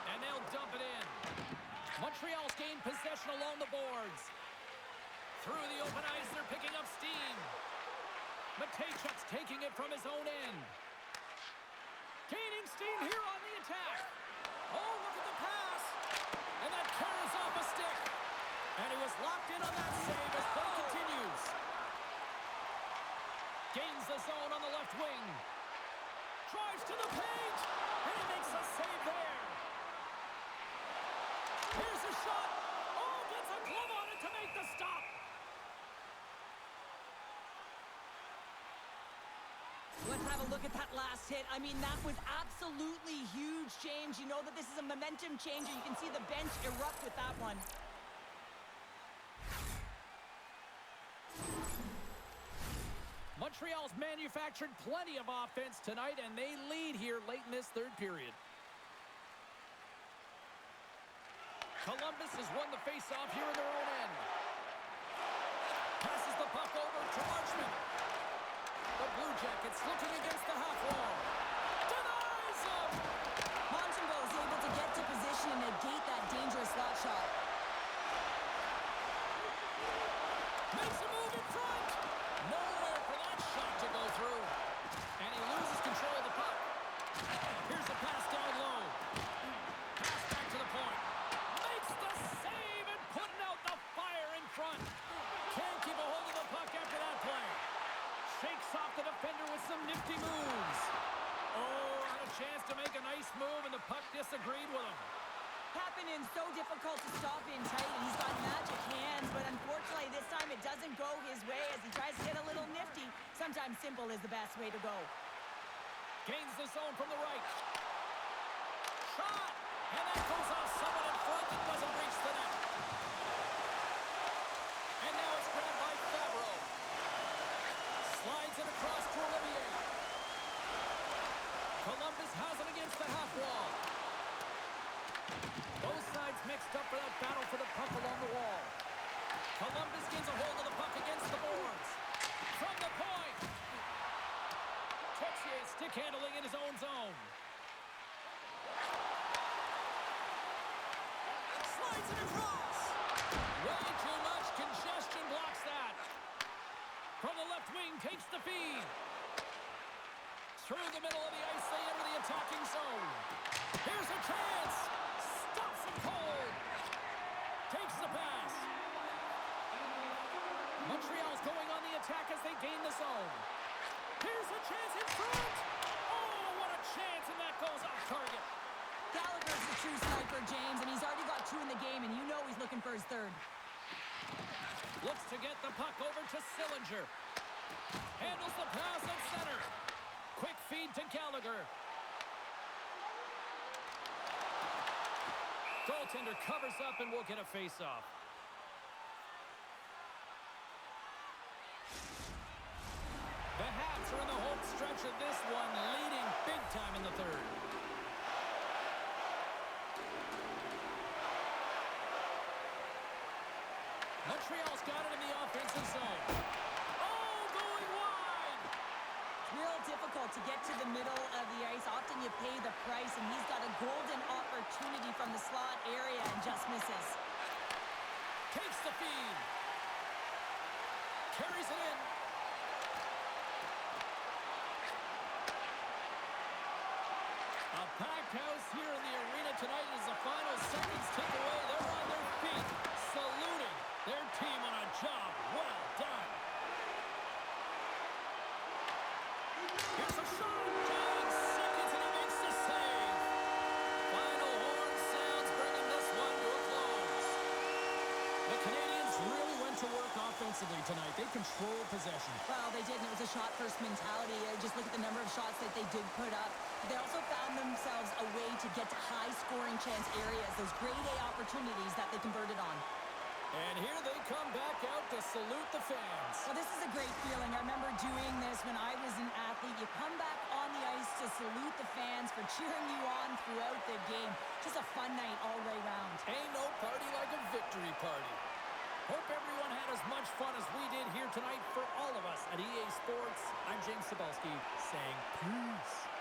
And they'll dump it in. Montreal's gained possession along the boards. Through the open ice, they're picking up steam. Matejchuk's taking it from his own end. Gaining steam here on the attack. Oh, look at the pass. And that carries off a stick. And he was locked in on that save as play continues. Gains the zone on the left wing. Drives to the paint. And he makes a save there. Here's a shot. Oh, gets a glove on it to make the stop. Let's have a look at that last hit. I mean, that was absolutely huge, James. You know that this is a momentum changer. You can see the bench erupt with that one. Montreal's manufactured plenty of offense tonight, and they lead here late in this third period. Columbus has won the faceoff here in their own end. Passes the puck over to Marchment. The Blue Jackets looking against the half wall. Denies him! Montembeault is able to get to position and negate that dangerous slot shot. Makes a move in front. Nowhere for that shot to go through. And he loses control of the puck. Here's a pass down low. Pass back to the point. Makes the save and putting out the fire in front. Can't keep a hold of the puck after that play. Shakes off the defender with some nifty moves. Oh, had a chance to make a nice move, and the puck disagreed with him. Kapanen's so difficult to stop in tight, and he's got magic hands, but unfortunately this time it doesn't go his way as he tries to get a little nifty. Sometimes simple is the best way to go. Gains the zone from the right. Shot! And that goes off someone in front that doesn't reach the net. And now it's grabbed by Favreau. Slides it across to Olivier. Columbus has it against the half wall. Both sides mixed up for that battle for the puck along the wall. Columbus gains a hold of the puck against the boards. From the point. Texier stick handling in his own zone. Slides it across. Way too much congestion blocks that. From the left wing, takes the feed. Through the middle of the ice, they enter the attacking zone. Here's a chance. Stops him cold. Takes the pass. Montreal's going on the attack as they gain the zone. Here's a chance in front. Oh, what a chance, and that goes off target. Gallagher's the true sniper, James, and he's already got 2 in the game, and you know he's looking for his third. Looks to get the puck over to Sillinger. Handles the pass at center. Quick feed to Gallagher. Goaltender covers up and will get a face-off. The Habs are in the home stretch of this one, leading big time in the third. Montreal's got it in the offensive zone. Oh, going wide! It's real difficult to get to the middle of the ice. Often you pay the price, and he's got a golden opportunity from the slot area and just misses. Takes the feed. Carries it in. A packed house here in the arena tonight as the final seconds tick away. They're on their feet, saluting their team on a job well done. Here's a shot. Dying seconds, and he makes the save. Final horn sounds, bringing this one to a close. The Canadiens really went to work offensively. offensively tonight. They controlled possession. Well, they did, and it was a shot-first mentality. Just look at the number of shots that they did put up. They also found themselves a way to get to high-scoring chance areas, those grade A opportunities that they converted on. And here they come back out to salute the fans. Well, this is a great feeling. I remember doing this when I was an athlete. You come back on the ice to salute the fans for cheering you on throughout the game. Just a fun night all the way around. Ain't no party like a victory party. Hope everyone had as much fun as we did here tonight. For all of us at EA Sports, I'm James Cebulski saying peace.